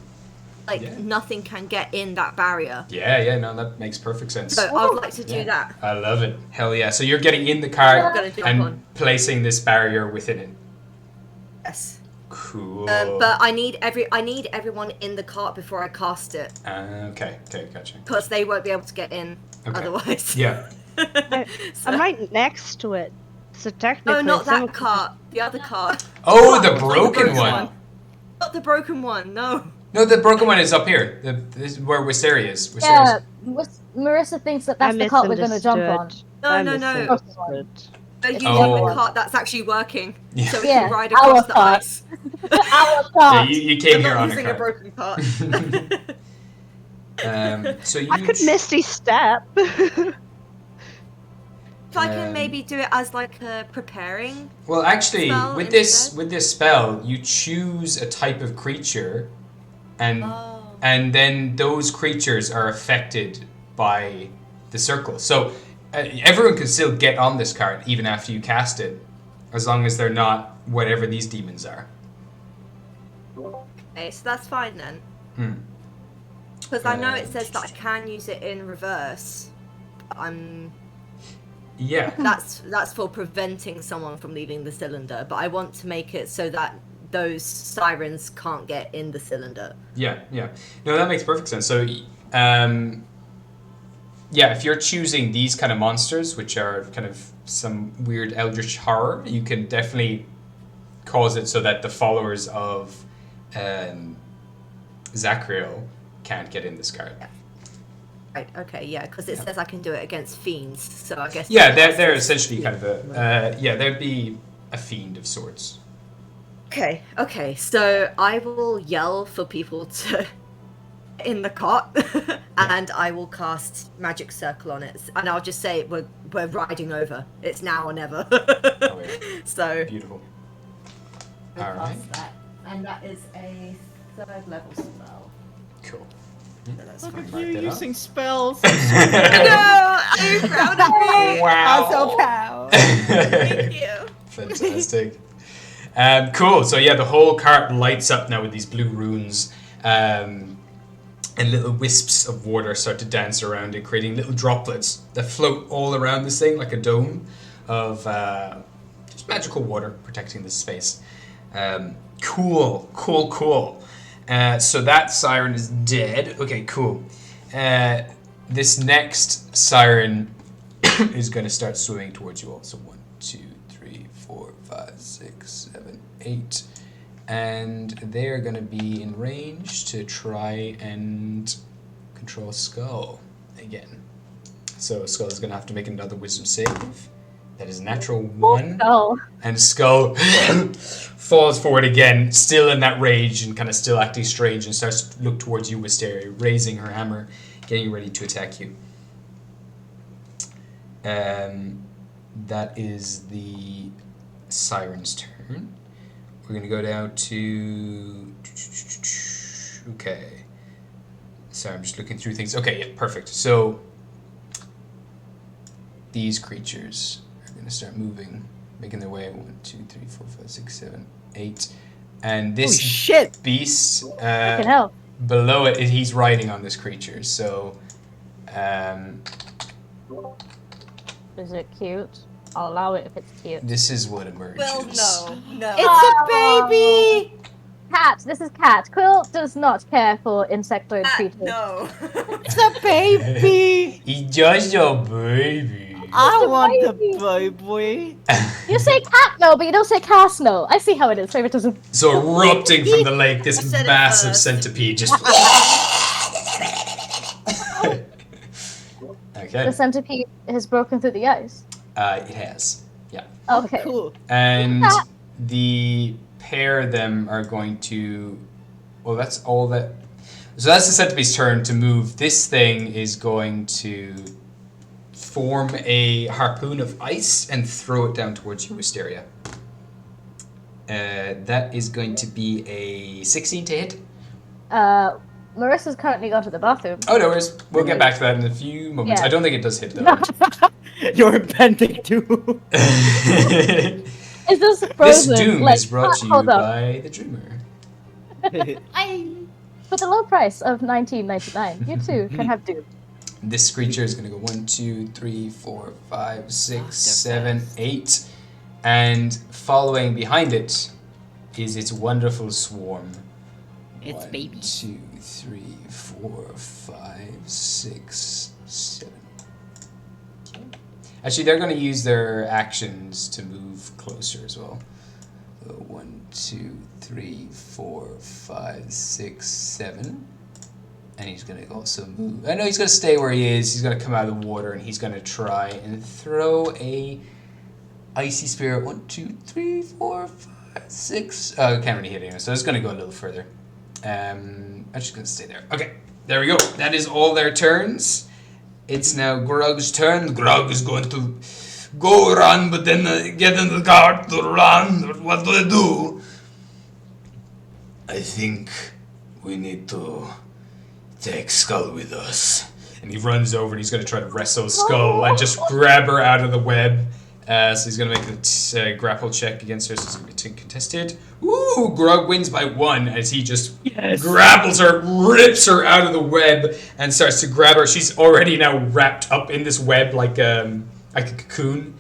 like Yeah. nothing can get in that barrier. Yeah, no, that makes perfect sense. So I would like to do Yeah. that. I love it. Hell yeah. So you're getting in the cart Gonna jump and on. placing this barrier within it. Yes. Cool. But I need everyone in the cart before I cast it Okay, gotcha. because they won't be able to get in Okay. otherwise. Yeah. So- I'm right next to it, so technically. No, not someone that could cart. The other cart. Oh, the Not broken one. Not the broken one. No. No, the broken one is up here. This is where Wisteria is. Yeah, Wisteria's. Marissa thinks that I that's the cart we're gonna jump on. misunderstood. No, I no, no. misunderstood. They're using Oh. the cart that's actually working, Yeah. so we Yeah, can ride our across the cart. ice. Our Yeah, cart. you came We're here not on using a a cart. broken cart. So you I could misty step. If I can Um, maybe do it as like a preparing. Well, actually, spell with this instead? spell, you choose a type of creature, and Oh. and then those creatures are affected by the circle. So everyone can still get on this card even after you cast it, as long as they're not whatever these demons are. Okay, so that's fine then. Hmm. Because I know it says that I can use it in reverse. Yeah. That's for preventing someone from leaving the cylinder, but I want to make it so that those sirens can't get in the cylinder. Yeah. No, that makes perfect sense. So, yeah, if you're choosing these kind of monsters, which are kind of some weird eldritch horror, you can definitely cause it so that the followers of Zachriel can't get in this card. Yeah. Right, okay, yeah, because it says I can do it against fiends, so I guess... Yeah, they're essentially kind of a... they'd be a fiend of sorts. Okay, so I will yell for people to... in the cart, and I will cast Magic Circle on it, and I'll just say we're riding over. It's now or never. Oh, yeah. So... Beautiful. I'll All right. cast that, and that is a 3rd level spell. Cool. So that's Look fine. at Mark you that up. using spells. No, are you proud of me? Wow. I'm so proud. Thank you. Fantastic. Cool. So yeah, the whole cart lights up now with these blue runes, and little wisps of water start to dance around it, creating little droplets that float all around this thing like a dome of just magical water protecting this space. Cool. So that siren is dead. Okay, cool. This next siren is going to start swimming towards you all. So 1, 2, 3, 4, 5, 6, 7, 8. And they're going to be in range to try and control Skull again. So Skull is going to have to make another wisdom save. That is a natural 1. Oh, And Skull falls forward again, still in that rage and kind of still acting strange, and starts to look towards you, Wisteria, raising her hammer, getting ready to attack you. That is the Siren's turn. We're going to go down to... Okay. Sorry, I'm just looking through things. Okay, yeah, perfect. So, these creatures are going to start moving, making their way. 1, 2, 3, 4, 5, 6, 7, 8. And this Holy shit! beast fucking hell. below it, he's riding on this creature. So, Is it cute? I'll allow it if it's cute. This is what emerges. Well, no. It's a baby! Cat. This is Cat. Quill does not care for insectoid creatures. No. It's a baby! It's just a baby. I a want baby. the baby. You say cat no, but you don't say cast no. I see how it is. Favoritism. So erupting from the lake, I this said it massive first. centipede just. Okay. The centipede has broken through the ice. It has. Yeah. Okay. Cool. And the pair of them are going to. Well, that's all that. So that's the centipede's turn to move. This thing is going to form a harpoon of ice and throw it down towards you, Wisteria. That is going to be a 16 to hit. Marissa's currently gone to the bathroom. Oh, no worries. We'll get back to that in a few moments. Yeah. I don't think it does hit, though. You're bending too. Is this This frozen? doom Like, is brought to you hold up. by the Dreamer. For the low price of $19.99, you too can have doom. This creature is going to go 1, 2, 3, 4, 5, 6, 7, 8. And following behind it is its wonderful swarm. It's 1, baby. 2, 3, 4, 5, 6, 7. Actually, they're going to use their actions to move closer as well. So 1, 2, 3, 4, 5, 6, 7. And he's going to also move. I know he's going to stay where he is. He's going to come out of the water and he's going to try and throw a icy spirit. 1, 2, 3, 4, 5, 6. Oh, I can't really hit anyone, so it's going to go a little further. I'm just going to stay there. Okay, there we go. That is all their turns. It's now Grug's turn. Grug is going to go run, but then get in the cart to run. What do I do? I think we need to take Skull with us. And he runs over and he's going to try to wrestle Skull and just grab her out of the web. So he's going to make a grapple check against her, so it's going to be contested. Ooh, Grug wins by 1 as he just grapples her, rips her out of the web, and starts to grab her. She's already now wrapped up in this web like a cocoon.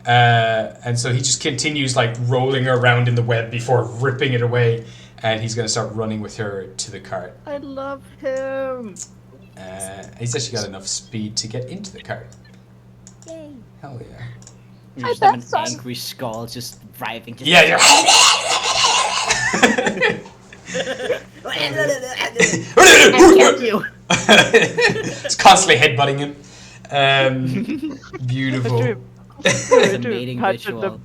And so he just continues like rolling her around in the web before ripping it away. And he's going to start running with her to the cart. I love him. He's actually got enough speed to get into the cart. Yay. Hell yeah. You just bet have an so. angry skull just writhing. Just Yeah, you're... It's constantly headbutting him. Beautiful. It's a mating visual.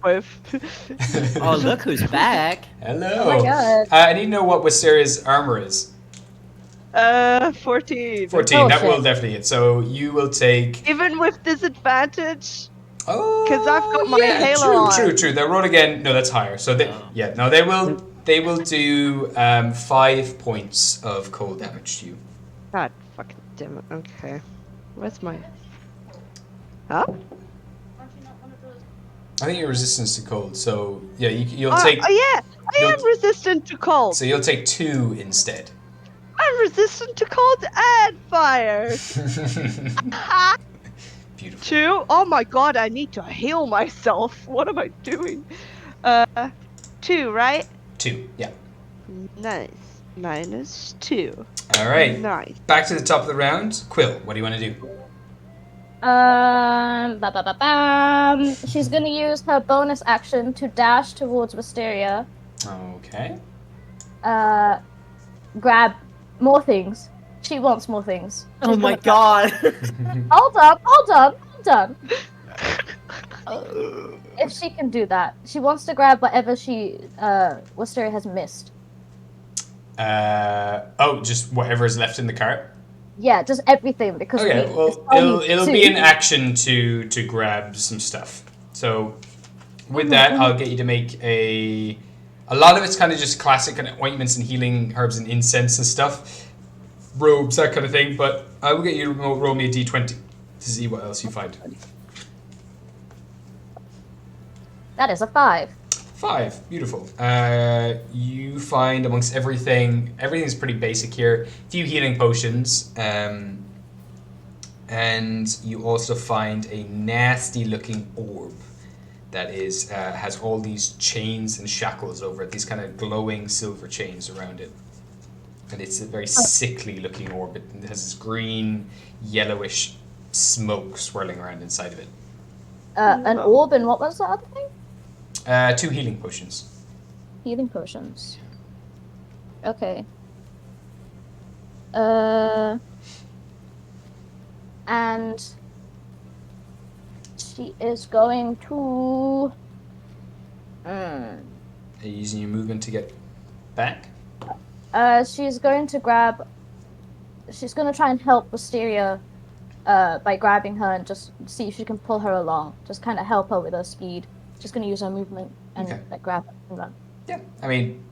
Oh, look who's back. Hello. Oh my god. I need to know what Wisteria's armor is. 14. 14, that shit. will definitely hit. So you will take... Even with disadvantage? Oh, 'Cause I've got my yeah, halo true, on. True, true. They'll roll again. No, that's higher. So they, yeah, no, they will do 5 points of cold damage to you. God fucking damn it. Okay. Where's my... Huh? I think you're resistant to cold, so yeah, you'll Oh, take. oh, yeah! I am you'll- resistant to cold! So you'll take 2 instead. I'm resistant to cold and fire! Ha! Beautiful. 2? Oh my god, I need to heal myself. What am I doing? 2, right? 2, yeah. Nice. Minus 2. All right. Nice. Back to the top of the round. Quill, what do you want to do? She's gonna use her bonus action to dash towards Wisteria. Okay. Grab more things. She wants more things. Oh my god. Hold on. If she can do that, she wants to grab whatever Wisteria has missed. Just whatever is left in the cart. Yeah, just everything because Okay, it's well, only it'll two. be an action to grab some stuff. So with that, I'll get you to make a lot of it's kind of just classic kind of ointments and healing herbs and incense and stuff, robes, that kind of thing. But I will get you to roll me a d20 to see what else you find. That is a 5. 5, beautiful. You find amongst everything's pretty basic here. A few healing potions, and you also find a nasty-looking orb. that is has all these chains and shackles over it, these kind of glowing silver chains around it. And it's a very sickly looking orb. It has this green, yellowish smoke swirling around inside of it. An orb, and what was the other thing? 2 healing potions. Healing potions. Okay. And she is going to. Are you using your movement to get back? She's going to grab. She's going to try and help Wisteria by grabbing her and just see if she can pull her along. Just kind of help her with her speed. Just going to use her movement and like grab her and run. Yeah, I mean,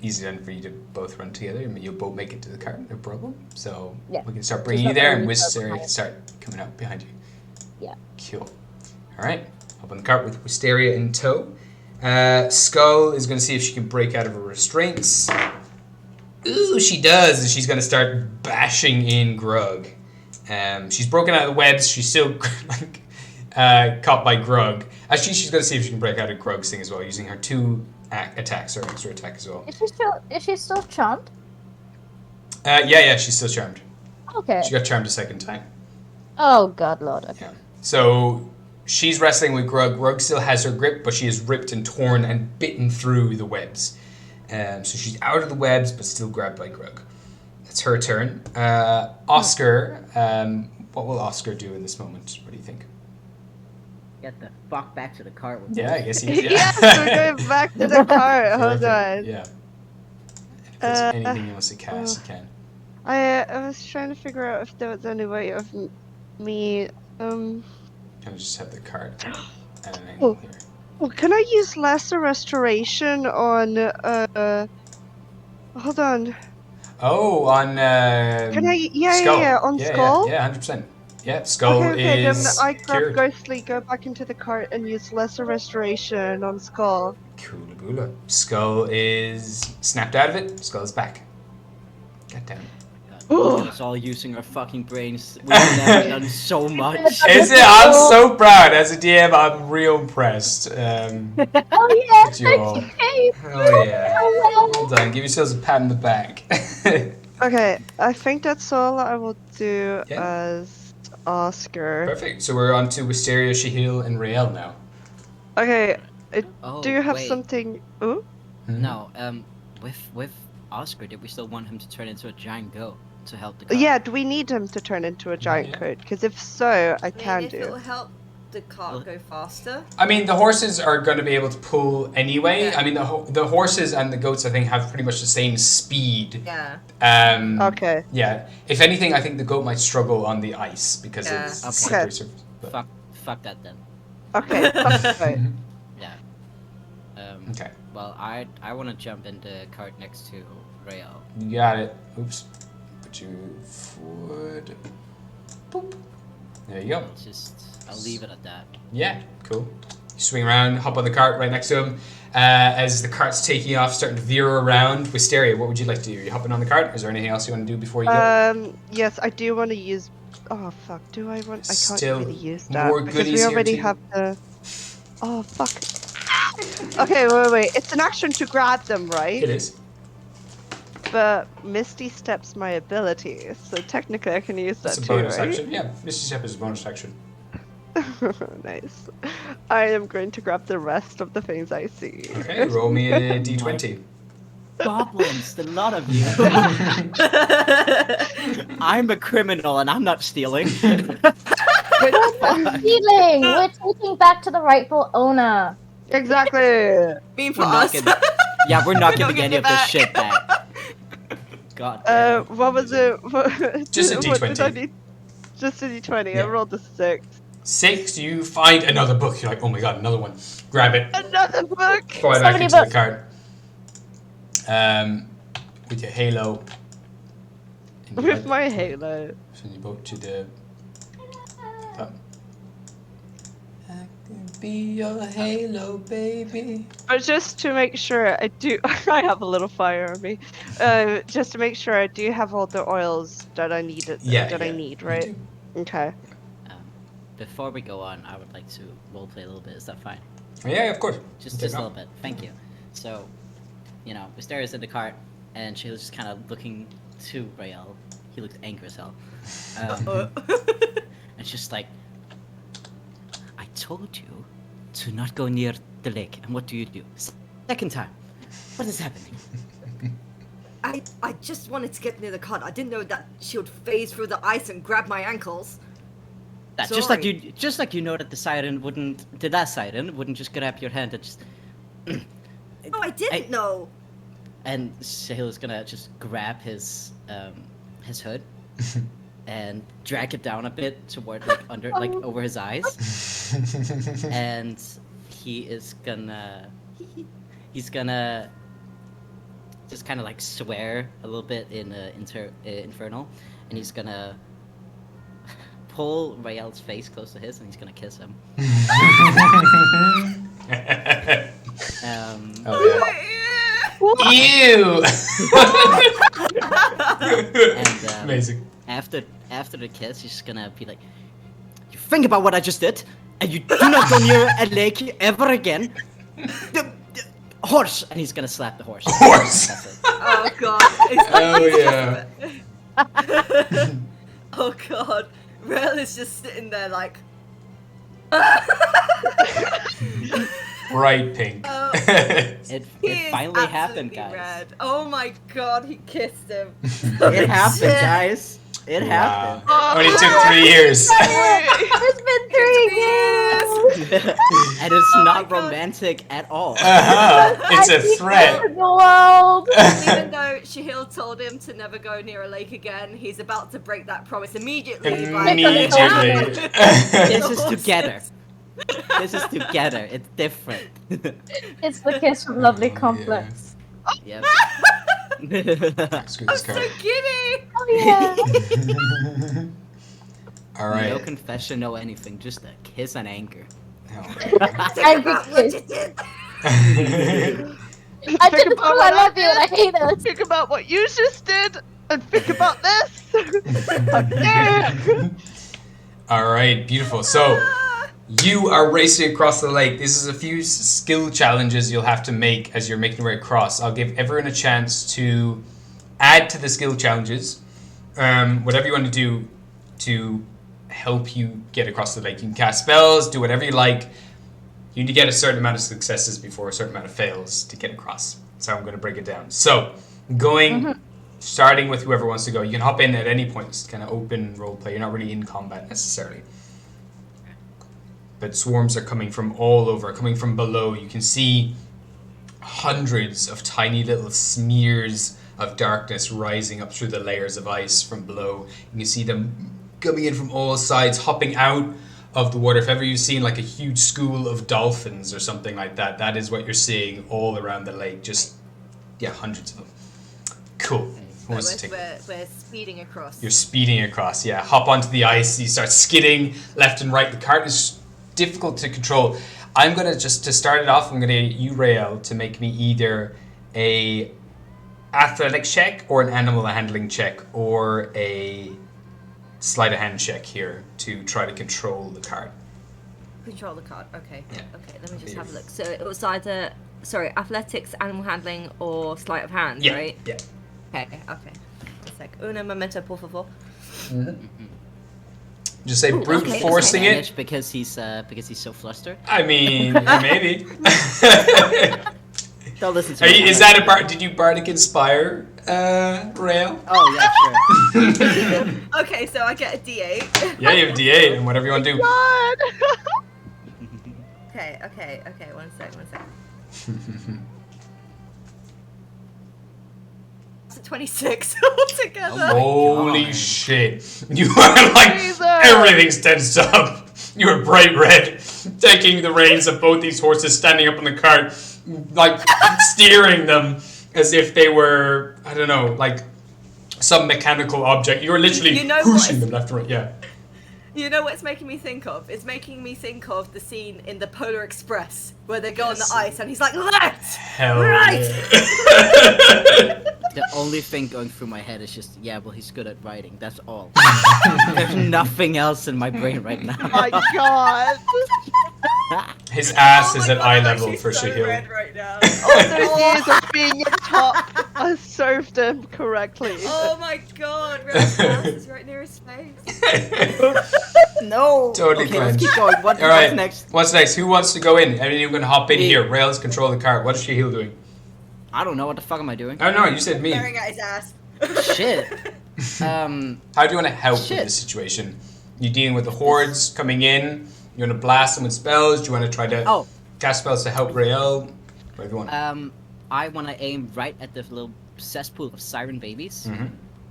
easy then for you to both run together. I mean, you'll both make it to the cart, no problem. So Yeah. we can start bringing you there, and Wisteria can start coming out behind you. Yeah. Cool. All right, hop on the cart with Wisteria in tow. Skull is going to see if she can break out of her restraints. Ooh, she does, and she's going to start bashing in Grug. She's broken out of the webs. She's still like caught by Grug. Actually, she's going to see if she can break out of Grug's thing as well, using her 2 attacks or extra attack as well. Is she still charmed? Yeah, she's still charmed. Okay. She got charmed a second time. Oh God, Lord. Okay. Yeah. So she's wrestling with Grug. Grug still has her grip, but she is ripped and torn and bitten through the webs. So she's out of the webs, but still grabbed by Grug. It's her turn. Oscar, what will Oscar do in this moment? What do you think? Get the fuck back to the cart. With Yeah, I guess he is. Yeah. Yes, we're going back to the cart. Hold Perfect. on. Yeah. If there's anything he wants to cast, he can. I was trying to figure out if there was any way of me. I'll just have the card at an angle here. Well, can I use lesser restoration on? Hold on. Oh, on. Can I? Skull. Yeah, on Skull. Yeah, 100%. Yeah, Skull Okay, then is I grab cured. Ghostly, go back into the cart, and use lesser restoration on Skull. Cool boola. Skull is snapped out of it. Skull is back. God damn it. Look at us all using our fucking brains. We've never done so much. Is it? I'm so proud. As a DM, I'm real impressed. Oh yeah. With you all. Okay. Oh yeah. Well done. Give yourselves a pat on the back. Okay, I think that's all I will do Yeah. as Oscar. Perfect. So we're on to Wisteria, Shahil, and Rael now. Okay, Oh, do you have wait. something? Ooh? No, with Oscar, did we still want him to turn into a giant goat to help the cart? Yeah, do we need him to turn into a giant Yeah. coat? Because if so, I I mean, can if it will do. help the cart go faster. I mean, the horses are going to be able to pull anyway. Yeah. I mean, the horses and the goats, I think, have pretty much the same speed. Yeah. Okay. Yeah. If anything, I think the goat might struggle on the ice because Yeah. it's Okay. slippery surface. But- Fuck that then. Okay, that's right. Yeah. Okay. Well, I want to jump in the cart next to Rael. You got it. Oops. Put you forward. Boop. There you go. I'll leave it at that. Yeah, cool. You swing around, hop on the cart right next to him. As the cart's taking off, starting to veer around. Wisteria, what would you like to do? Are you hopping on the cart? Is there anything else you want to do before you go? Yes, I do want to use. Oh fuck! Do I want? I can't Still really use that more because we goodies here already too. have the. Oh fuck! Okay, wait. It's an action to grab them, right? It is. But Misty Step's my ability, so technically I can use that It's a too, bonus right? action. Yeah, Misty Step is a bonus action. Nice. I am going to grab the rest of the things I see. Okay, roll me a d20. Goblins, the lot of you. I'm a criminal and I'm not stealing. Stealing. We're taking back to the rightful owner. Exactly. Mean for We're not us. gonna- yeah, we're not We're giving not any of getting this it shit back. God. damn. What was it? Just a What did I D20. need? Just a D20. Yeah. I rolled a 6. 6, you find another book. You're like, oh my god, another one. Grab it. Another book. Fly back many into the books. cart. With your halo. And you With head- my halo. Send you both to the top. I can be your halo, baby. But just to make sure I do, I have a little fire on me. Just to make sure I do have all the oils that I need. I need, you right? do. Okay. Before we go on, I would like to roleplay a little bit. Is that fine? Yeah, of course. Just Take a it little off. bit. Thank you. So, Wisteria's in the cart, and she was just kind of looking to Rael. He looked angry as hell. And she's like, I told you to not go near the lake, and what do you do? Second time. What is happening? I just wanted to get near the cart. I didn't know that she would phase through the ice and grab my ankles. That, just like you know that the last siren wouldn't just grab your hand and just. Oh, I didn't know. And Sahil's gonna just grab his hood and drag it down a bit toward over his eyes, and he's gonna just kind of like swear a little bit in infernal, and he's gonna pull Rael's face close to his, and he's gonna kiss him. Oh yeah. Ew! And Amazing. After the kiss, he's just gonna be like, "You think about what I just did, and you do not go near a lake ever again." Horse, and he's gonna slap the horse. Horse. That's it. Oh god. Oh yeah. Oh god. Rel is just sitting there like. Bright pink. It He is finally happened, absolutely guys. red. Oh my god, he kissed him. It happened, guys. It happened. Only took 3 years. It's been 3 years. And it's Oh my not God. romantic at all. It's a threat. The world. Even though Shahil told him to never go near a lake again, he's about to break that promise immediately. Immediately. This is together. This is together. It's different. It's the kiss from Lovely Complex. Yep. Screw this I'm so card. giddy! Oh yeah. All right. No confession, no anything. Just a kiss and anger. Oh, Think about what you did. I didn't know I love you and I hate it. Think about what you just did, and think about this. How dare you. All right, beautiful. So you are racing across the lake. This is a few skill challenges you'll have to make as you're making your way across. I'll give everyone a chance to add to the skill challenges, whatever you want to do to help you get across the lake. You can cast spells, do whatever you like. You need to get a certain amount of successes before a certain amount of fails to get across. So I'm going to break it down. So starting with whoever wants to go. You can hop in at any point. It's kind of open role play. You're not really in combat necessarily. But swarms are coming from all over, coming from below. You can see hundreds of tiny little smears of darkness rising up through the layers of ice from below. You can see them coming in from all sides, hopping out of the water. If ever you've seen like a huge school of dolphins or something like that, that is what you're seeing all around the lake. Just, yeah, hundreds of them. Cool. Who wants to take it? We're speeding across. You're speeding across, yeah. Hop onto the ice, you start skidding left and right. The cart is difficult to control. I'm going to to start it off, I'm going to get you, Rael, to make me either a athletics check or an animal handling check or a sleight of hand check here to try to control the cart. Control the card. Okay. Yeah. Okay, let me just have a look. So it was either, athletics, animal handling, or sleight of hand, Yeah, right? yeah. Okay. One sec. Uno momento, por favor. Just say brute okay, forcing it. Advantage because he's so flustered. I mean, maybe. Don't listen to Are me. you, is that a bar? Did you bardic inspire, Rael? Oh yeah, sure. Okay, so I get a D8. Yeah, you have D8 and whatever you want to do. God. Okay. One sec. It's a 26 altogether. Holy God. shit. You are like, Jesus. everything's tensed up. You are bright red, taking the reins of both these horses, standing up on the cart, like steering them as if they were, I don't know, like some mechanical object. You're literally You know pushing what? them left and right, yeah. You know what it's making me think of? It's making me think of the scene in the Polar Express where they go on the ice and he's like, left! Hell Right. yeah. The only thing going through my head is just, yeah, well, he's good at writing. That's all. There's nothing else in my brain right now. My God. His ass Oh is my at God, eye I'm level actually for so Shahil. red right now. All those years of being a top, I served him correctly. Oh my God, Red's ass is right near his face. No. Totally Okay, let's cringe. keep going. What's Alright, next? what's next? Who wants to go in? Anyone can hop in Me. here. Rails control the cart. What is Shahil doing? I don't know what the fuck am I doing. Oh no, you said me. Staring at his ass. Shit. How do you want to help with Shit. this situation? You dealing with the hordes coming in? You want to blast them with spells? Do you want to try to Oh. cast spells to help Rael? Whatever you want. I want to aim right at the little cesspool of siren babies,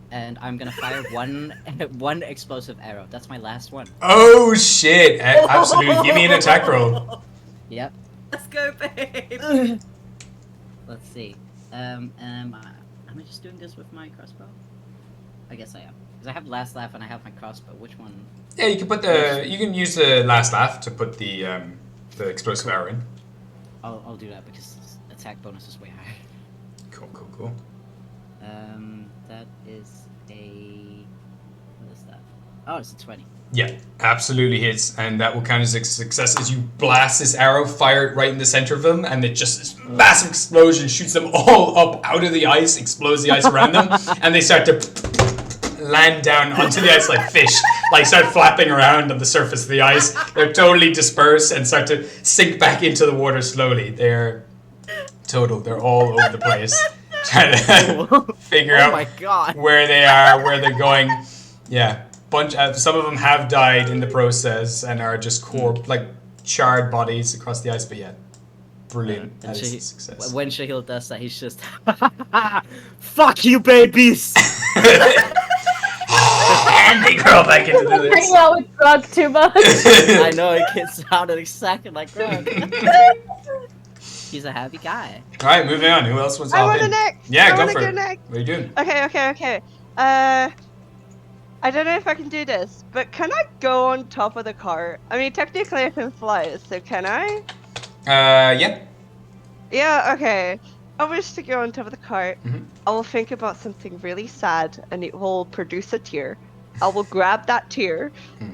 and I'm gonna fire one explosive arrow. That's my last one. Oh shit! Absolutely. Give me an attack roll. Yep. Let's go, babe. Let's see. Am I just doing this with my crossbow? I guess I am. Because I have last laugh and I have my crossbow. Which one? Yeah, you can put you can use the last laugh to put the explosive arrow in. I'll do that because attack bonus is way higher. Cool. That is a... What is that? Oh, it's a 20. Yeah, absolutely hits, and that will count as a success as you blast this arrow, fire it right in the center of them, and it just this massive explosion shoots them all up out of the ice, explodes the ice around them, and they start to land down onto the ice like fish, like start flapping around on the surface of the ice. They're totally dispersed and start to sink back into the water slowly. They're all over the place, trying to figure out my God. where they are, where they're going. Yeah. Some of them have died in the process and are just charred bodies across the ice. But yeah, brilliant. That is a success. When Shahil does that, he's just fuck you, babies. And they crawl back into the Hanging out with Grug too much. I know it sounded exactly like Grug. He's a happy guy. All right, moving on. Who else wants to I hop want to in? next. Yeah, I go wanna for go it. next. What are you doing? Okay. I don't know if I can do this, but can I go on top of the cart? I mean, technically I can fly, so can I? Yeah. Yeah, okay. I wish to go on top of the cart. I will think about something really sad, and it will produce a tear. I will grab that tear.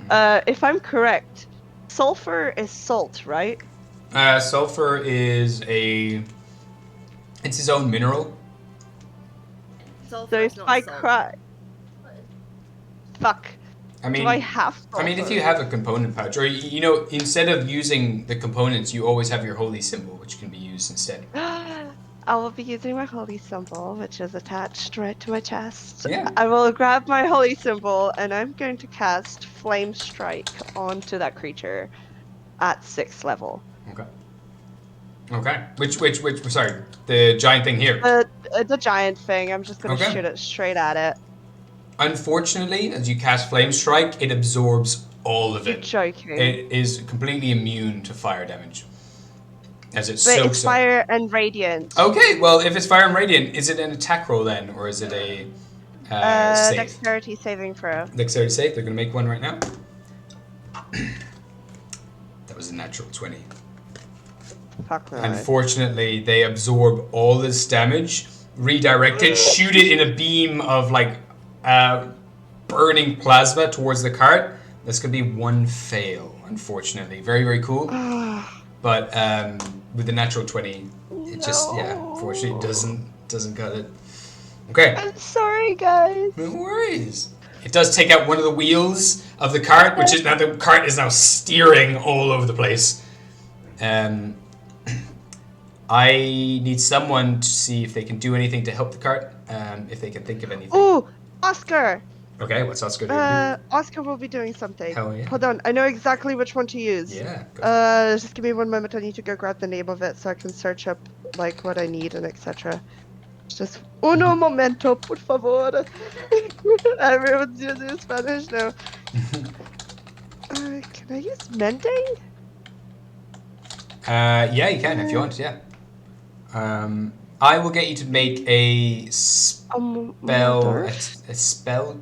If I'm correct, sulfur is salt, right? Sulfur is it's his own mineral. So Sulfur is if not I salt. cry... Fuck. I mean, Do I have sulfur? I mean, if you have a component pouch, or instead of using the components, you always have your holy symbol, which can be used instead. I will be using my holy symbol, which is attached right to my chest. Yeah. I will grab my holy symbol, and I'm going to cast Flame Strike onto that creature at 6th level. Okay. Which? Sorry, the giant thing here. The giant thing. I'm just going to shoot it straight at it. Unfortunately, as you cast Flame Strike, it absorbs all of You're it. joking. It is completely immune to fire damage, as it But soaks it's up. fire and radiant. Okay, well, if it's fire and radiant, is it an attack roll then, or is it a save? Dexterity saving throw. Dexterity save. They're going to make one right now. That was a natural 20. Fuck no. Unfortunately, they absorb all this damage, redirect it, shoot it in a beam of burning plasma towards the cart. That's going to be one fail, unfortunately. Very, very cool. But with the natural 20, it just, unfortunately doesn't cut it. Okay. I'm sorry, guys. No worries. It does take out one of the wheels of the cart, the cart is now steering all over the place. I need someone to see if they can do anything to help the cart, if they can think of anything. Ooh, Oscar. Okay, what's Oscar doing? Oscar will be doing something. Hell yeah. Hold on, I know exactly which one to use. Yeah. Just give me one moment. I need to go grab the name of it so I can search up what I need and etc. Just uno momento, por favor. Everyone's using Spanish now. Can I use mending? Yeah, you can if you want. Yeah. I will get you to make a spell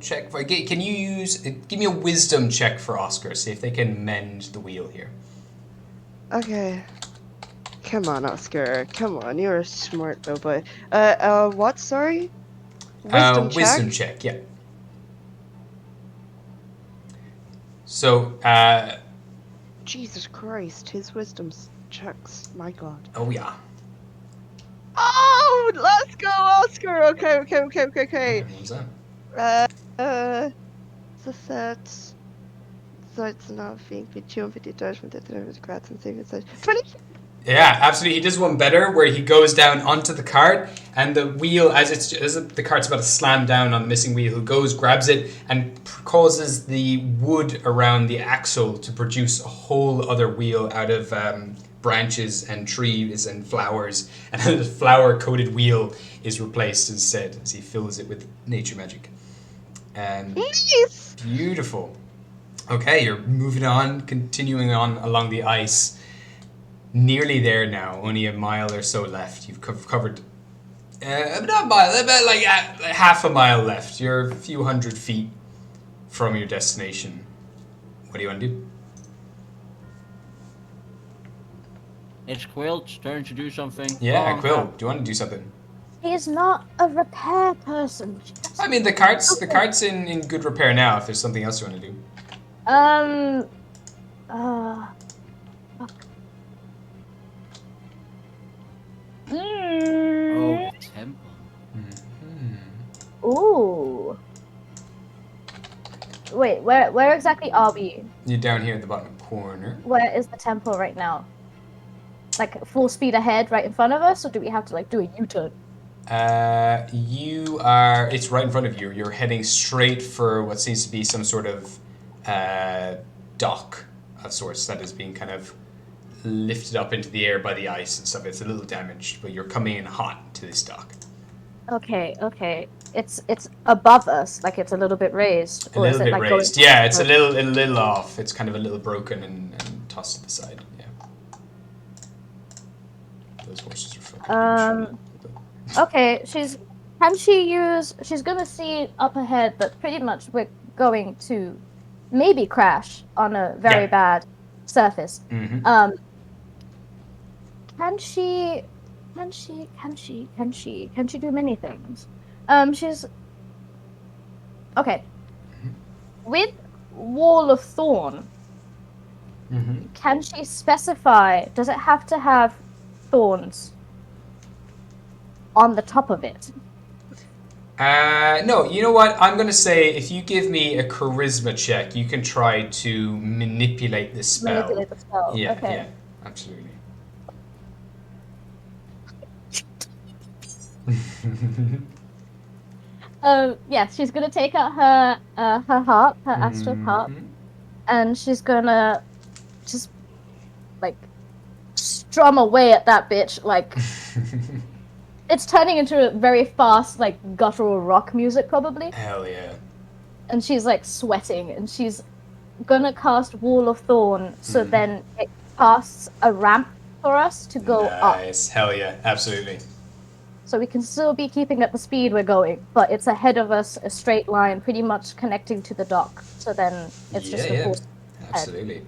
check. Can you give me a wisdom check for Oscar? See if they can mend the wheel here. Okay. Come on, Oscar. Come on, you're a smart little boy. What? Sorry. Wisdom check. Yeah. So, Jesus Christ, his wisdom checks. My God. Oh yeah. Oh, let's go, Oscar. Okay. What was that? The set. So it's not being 50 from the crowds and saving 20. Yeah, absolutely. He does one better where he goes down onto the cart and the wheel, as the cart's about to slam down on the missing wheel, he goes, grabs it, and causes the wood around the axle to produce a whole other wheel out of branches and trees and flowers, and the flower-coated wheel is replaced instead as he fills it with nature magic. And Nice! beautiful. Okay, you're moving on, continuing on along the ice. Nearly there now, only a mile or so left. You've covered, not a mile, about like half a mile left. You're a few hundred feet from your destination. What do you want to do? It's Quill's turn to do something. Yeah, Oh, Quill, no. do you want to do something? He's not a repair person. I mean, the cart's in good repair now. If there's something else you want to do. Oh, the temple. Ooh. Wait, where exactly are we? You're down here at the bottom corner. Where is the temple right now? Like full speed ahead right in front of us, or do we have to like do a U-turn? It's right in front of you. You're heading straight for what seems to be some sort of dock of sorts that is being kind of lifted up into the air by the ice and stuff. It's a little damaged, but you're coming in hot to this dock. Okay. It's above us, like it's a little bit raised. A Or is little it, bit like, raised. going- Yeah, it's a little off. It's kind of a little broken and tossed to the side. Yeah. Those horses are fucking huge. Okay, she's gonna see up ahead that pretty much we're going to maybe crash on a very Yeah. bad surface. Mhm. Can she do many things? She's okay. With Wall of Thorn, Mhm. can she specify, does it have to have thorns on the top of it? No, you know what? I'm going to say if you give me a charisma check, you can try to manipulate this spell. Manipulate the spell. Yeah, Okay. yeah, absolutely. Yeah, she's gonna take out her harp, her astral harp, Mhm. and she's gonna just like strum away at that bitch. Like it's turning into a very fast, like guttural rock music, probably. Hell yeah. And she's like sweating, and she's gonna cast Wall of Thorn, so then it casts a ramp for us to go up. Nice. Hell yeah, absolutely. So we can still be keeping at the speed we're going, but it's ahead of us, a straight line, pretty much connecting to the dock. So then it's just a full Absolutely.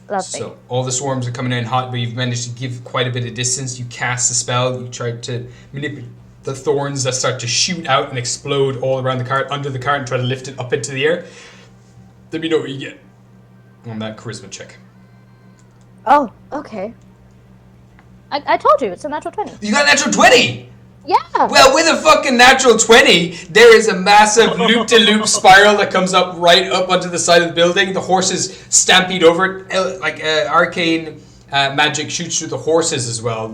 lovely. So all the swarms are coming in hot, but you've managed to give quite a bit of distance. You cast the spell. You try to manipulate the thorns that start to shoot out and explode all around the cart, under the cart, and try to lift it up into the air. Let me know what you get on that charisma check. Oh, okay. I told you, it's a natural 20. You got a natural 20! Yeah! Well, with a fucking natural 20, there is a massive loop-to-loop spiral that comes up right up onto the side of the building. The horses stampede over it. Arcane magic shoots through the horses as well.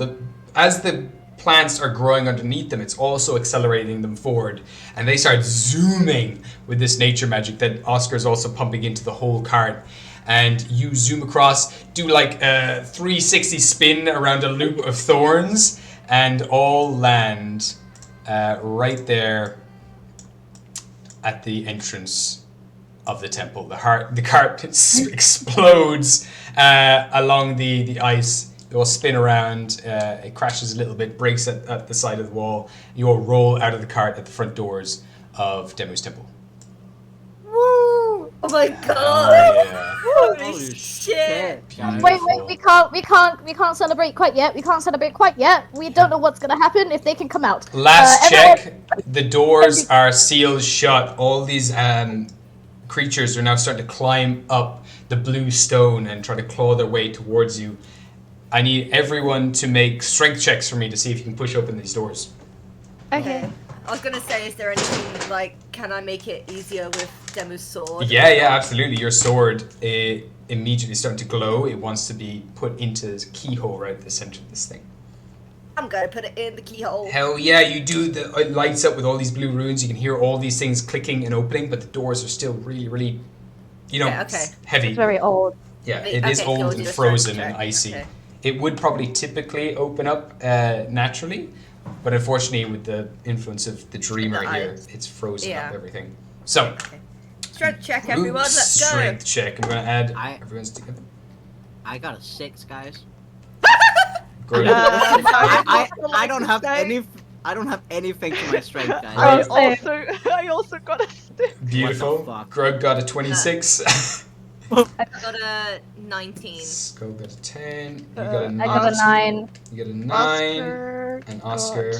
As the plants are growing underneath them, it's also accelerating them forward. And they start zooming with this nature magic that Oscar's also pumping into the whole cart. And you zoom across, do like a 360 spin around a loop of thorns, and all land right there at the entrance of the temple. The cart explodes along the ice. You all spin around. It crashes a little bit, breaks at the side of the wall. You all roll out of the cart at the front doors of Demu's temple. Woo! Oh my god! Oh, yeah. Holy shit! Wait, we can't celebrate quite yet. We don't know what's gonna happen if they can come out. Last everyone- check. The doors are sealed shut. All these creatures are now starting to climb up the blue stone and try to claw their way towards you. I need everyone to make strength checks for me to see if you can push open these doors. Okay. I was gonna say, is there anything like, can I make it easier with Demu's sword? Yeah, absolutely. Your sword immediately starting to glow. It wants to be put into this keyhole right at the center of this thing. I'm gonna put it in the keyhole. Hell yeah, you do. It lights up with all these blue runes. You can hear all these things clicking and opening, but the doors are still really, Okay. heavy. It's very old. Yeah, Okay, it is cool, old do and a frozen strength and check. icy. Okay. It would probably typically open up naturally, but unfortunately with the influence of the Dreamer The here, ice. it's frozen Yeah. up everything. So, Strength check, group everyone. Let's go. strength check. I'm going to add I- everyone's together. I got a 6, guys. Good. I don't have any. I don't have anything to my strength, guys. I also got a stick. Beautiful. What the fuck? Grug got a 26. I got a 19. Skull got a 10. You got a 9. I got a 9. You got a 9. Oscar And Oscar.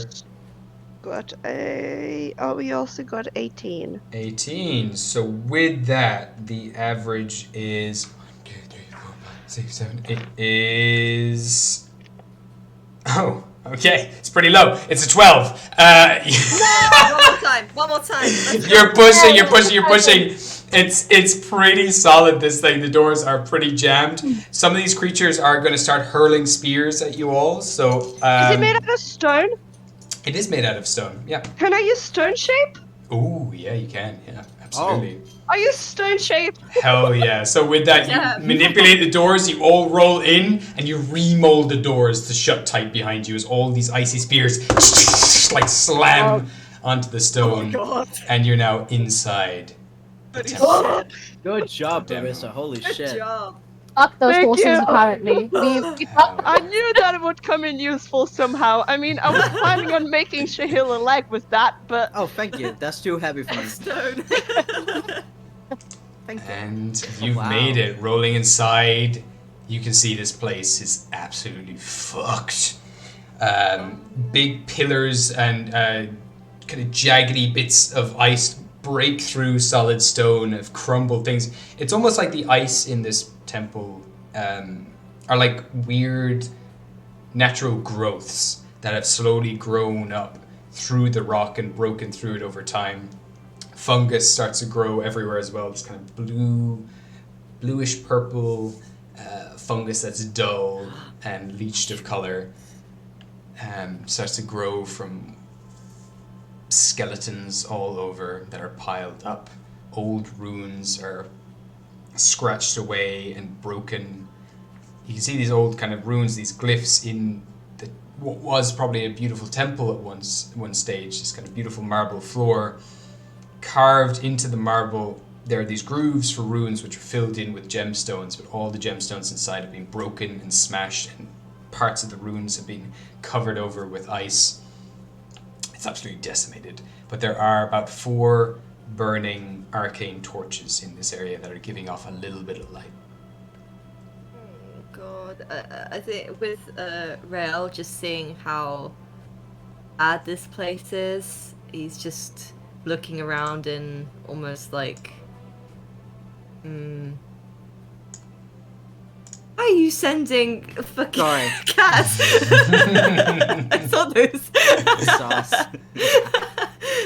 got a. Oh, we also got 18. 18. So with that, the average is 1, 2, 3, 4, 5, 6, 7, 8 is. Oh, okay. It's pretty low. It's a 12. One more time. Let's go. You're pushing. It's pretty solid, this thing. The doors are pretty jammed. Some of these creatures are going to start hurling spears at you all. So Is it made out of stone? it is made out of stone. Yeah. Can I use stone shape? Ooh, yeah, you can. Yeah, absolutely. I use stone shape. Hell yeah. So with that, Yeah. you manipulate the doors, you all roll in, and you remold the doors to shut tight behind you as all these icy spears like slam onto the stone. And you're now inside the temple. Good job, Damn. Marissa. Holy Good shit. job. Fuck those Thank horses, you. apparently. We fucked I knew that it would come in useful somehow. I mean, I was planning on making Shahil a leg with that, but Oh, thank you. That's too heavy for me. Stone. Thank you. And you've Wow. made it. Rolling inside, you can see this place is absolutely fucked. Big pillars and kind of jaggedy bits of ice break through solid stone, have crumbled things. It's almost like the ice in this temple are like weird natural growths that have slowly grown up through the rock and broken through it over time. Fungus starts to grow everywhere as well. This kind of bluish purple fungus that's dull and leached of color starts to grow from skeletons all over that are piled up. Old runes are scratched away and broken. You can see these old kind of runes, these glyphs in what was probably a beautiful temple at one stage. This kind of beautiful marble floor. Carved into the marble, there are these grooves for runes which are filled in with gemstones, but all the gemstones inside have been broken and smashed, and parts of the runes have been covered over with ice. It's absolutely decimated. But there are about 4 burning arcane torches in this area that are giving off a little bit of light. Oh god. I think with Rael, just seeing how bad this place is, he's just looking around in almost like why are you sending fucking Sorry. cats? I saw those. Sauce.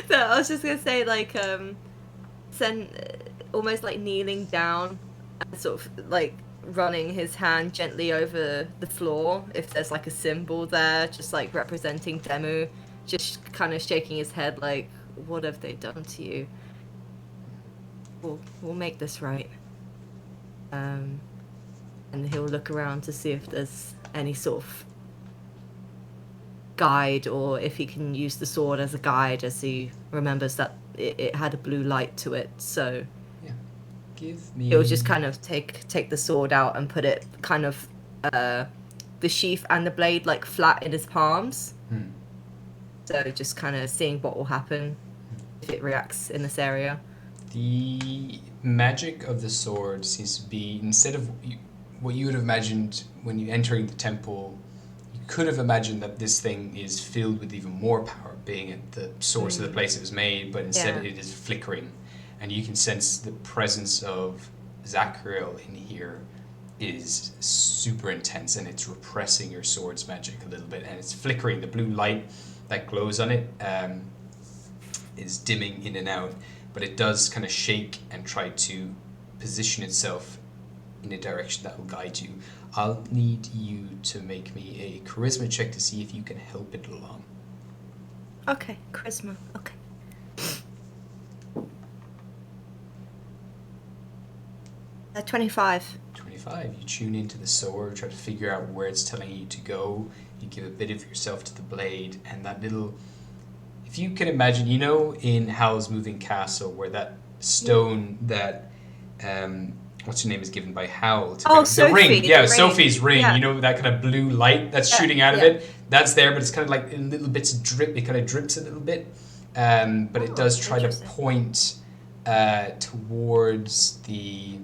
So I was just gonna say like send almost like kneeling down and sort of like running his hand gently over the floor if there's like a symbol there, just like representing Demu, just kind of shaking his head like, what have they done to you? We'll make this right. And he'll look around to see if there's any sort of guide, or if he can use the sword as a guide, as he remembers that it had a blue light to it. So Give me. he'll just kind of take the sword out and put it kind of the sheath and the blade like flat in his palms. So just kind of seeing what will happen if it reacts in this area. The magic of the sword seems to be, instead of what you would have imagined when you entering the temple, you could have imagined that this thing is filled with even more power, being at the source of the place it was made, but instead Yeah. it is flickering, and you can sense the presence of Zachariel in here is super intense, and it's repressing your sword's magic a little bit, and it's flickering. The blue light that glows on it is dimming in and out, but it does kind of shake and try to position itself in a direction that will guide you. I'll need you to make me a charisma check to see if you can help it along. Okay, charisma. Okay. At 25. 25. You tune into the sword, try to figure out where it's telling you to go. You give a bit of yourself to the blade, and that little... If you can imagine, you know in Howl's Moving Castle, where that stone that... what's her name is given by Howl to the Sophie, ring. Yeah, the ring. Sophie's ring. Yeah. You know that kind of blue light that's shooting out of yeah. it? That's there, but it's kind of like in little bits of drip. It kind of drips a little bit. But it does try to interesting. point towards the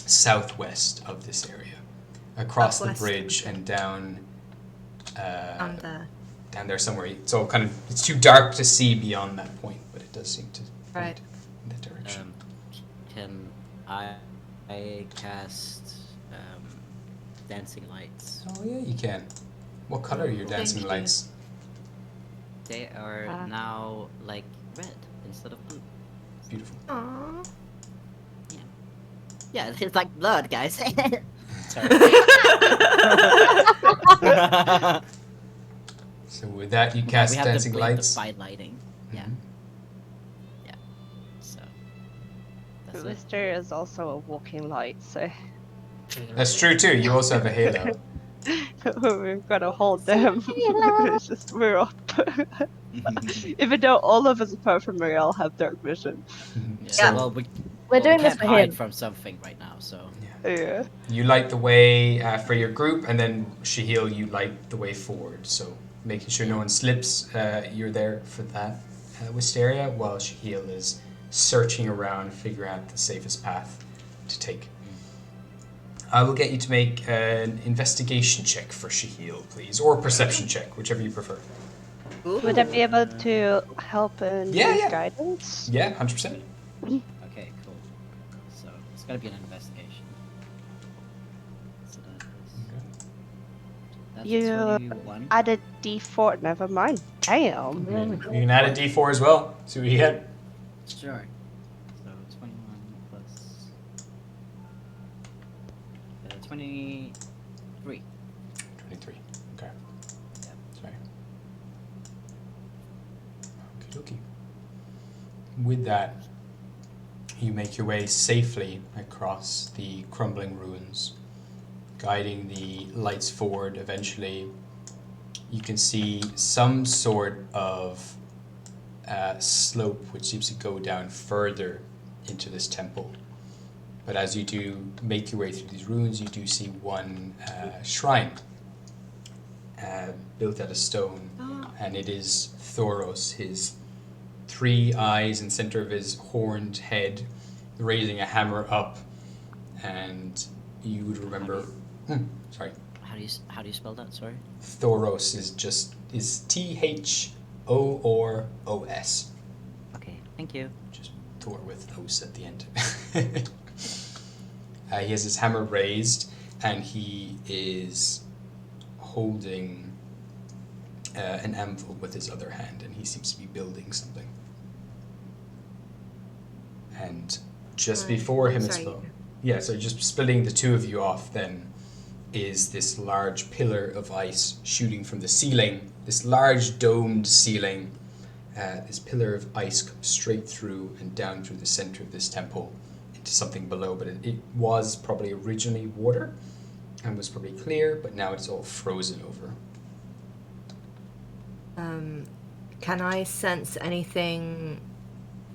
southwest of this area, across Southwest. the bridge and down There. down there somewhere. It's all kind of, it's too dark to see beyond that point, but it does seem to Right. point in that direction. Can I cast dancing lights? Oh yeah, you can. What color are your Thank dancing you. lights? They are now like red instead of blue. Beautiful. Aww. Yeah, it's like blood, guys. Sorry. So with that, you we cast have dancing to blink lights. by lighting. Yeah. Mhm. Yeah. So. That's it. Mister is also a walking light, so That's true too. You also have a halo. we've got to hold them. It's just we're up. Even though all of us apart from Marielle have dark vision. Yeah. Well, We're doing we this can't for hide him. from something right now, so. Yeah. You light the way for your group, and then Shahil, you light the way forward. So making sure no one slips, you're there for that Wisteria, while Shahil is searching around, figuring out the safest path to take. I will get you to make an investigation check for Shahil, please, or perception check, whichever you prefer. Would I be able to help in Yeah, use yeah. guidance? Yeah, 100%. Okay, cool. So it's gotta be an investigation. So that's You 21. add a D4. Never mind. Damn. You can add a D4 as well. See what you get. Sure. So 21 plus 23. 23. Okay. Yeah. Sorry. Okie dokie. With that, you make your way safely across the crumbling ruins, guiding the lights forward. Eventually, you can see some sort of slope which seems to go down further into this temple. But as you do make your way through these ruins, you do see one shrine built out of stone, and it is Thoros, his 3 eyes in center of his horned head, raising a hammer up, and you would remember. Sorry, How do you spell that? Sorry. Thoros is Thoros. Okay, thank you. Just Thor with os at the end. He has his hammer raised, and he is holding an anvil with his other hand, and he seems to be building something. And just before him as Sorry. well. Yeah, so just splitting the two of you off then is this large pillar of ice shooting from the ceiling, this large domed ceiling. This pillar of ice comes straight through and down through the center of this temple into something below, but it was probably originally water and was probably clear, but now it's all frozen over. Can I sense anything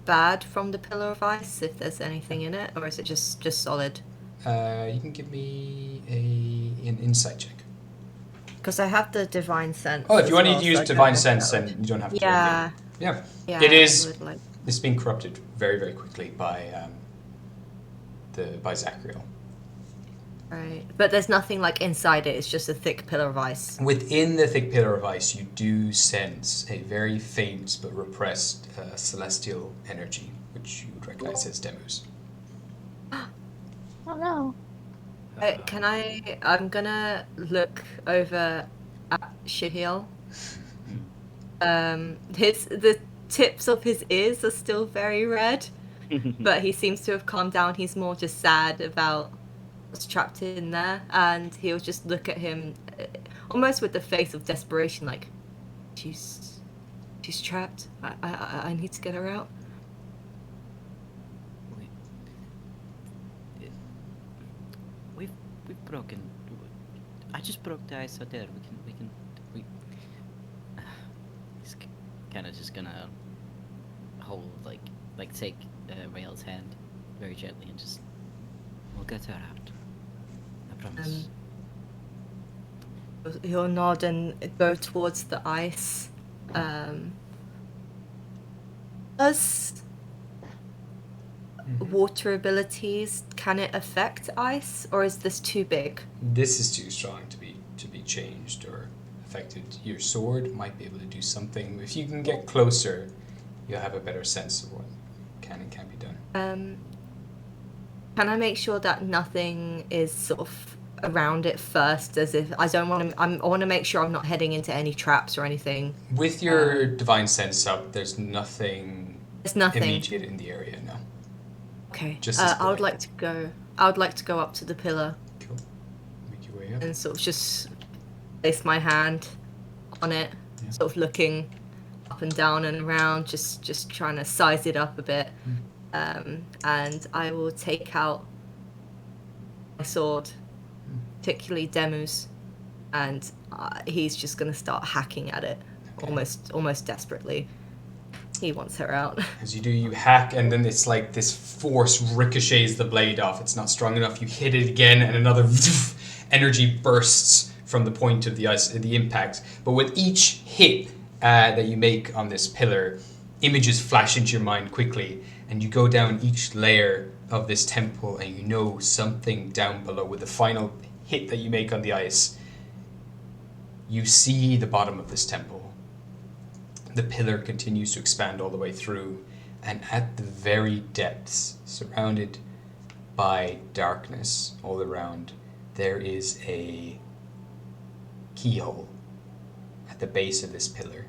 bad from the pillar of ice, if there's anything in it, or is it just solid? You can give me an insight check. Because I have the divine sense. Oh, if you as want well, to so use I don't divine know if sense, that then you don't have to. Yeah. Yeah. Yeah, It is. I would like- It's been corrupted very, very quickly by Zachariel. Right, but there's nothing like inside it. It's just a thick pillar of ice. Within the thick pillar of ice, you do sense a very faint but repressed celestial energy, which you would recognize as Demus. Oh no. Can I? I'm gonna look over at Shahil. The tips of his ears are still very red, but he seems to have calmed down. He's more just sad about what's trapped in there, and he'll just look at him, almost with the face of desperation, like, she's trapped. I need to get her out. We've broken. I just broke the ice out there. He's kind of just gonna hold take Rael's hand very gently and just we'll get her out. I promise. He'll nod and go towards the ice. Does water abilities, can it affect ice, or is this too big? This is too strong to be changed or affected. Your sword might be able to do something. If you can get closer, you'll have a better sense of what can and can't be done. Can I make sure that nothing is sort of around it first, as if I want to make sure I'm not heading into any traps or anything. With your divine sense up, there's nothing immediate in the area now. Okay. Just I would like to go up to the pillar. Cool. Make your way up. And sort of just place my hand on it, sort of looking up and down and around, just trying to size it up a bit. And I will take out my sword, particularly Demu's, and he's just going to start hacking at it, almost desperately. He wants her out. As you do, you hack, and then it's like this force ricochets the blade off. It's not strong enough. You hit it again, and another energy bursts from the point of the impact. But with each hit that you make on this pillar, images flash into your mind quickly, and you go down each layer of this temple, and you know something down below. With the final hit that you make on the ice, you see the bottom of this temple. The pillar continues to expand all the way through, and at the very depths, surrounded by darkness all around, there is a keyhole at the base of this pillar.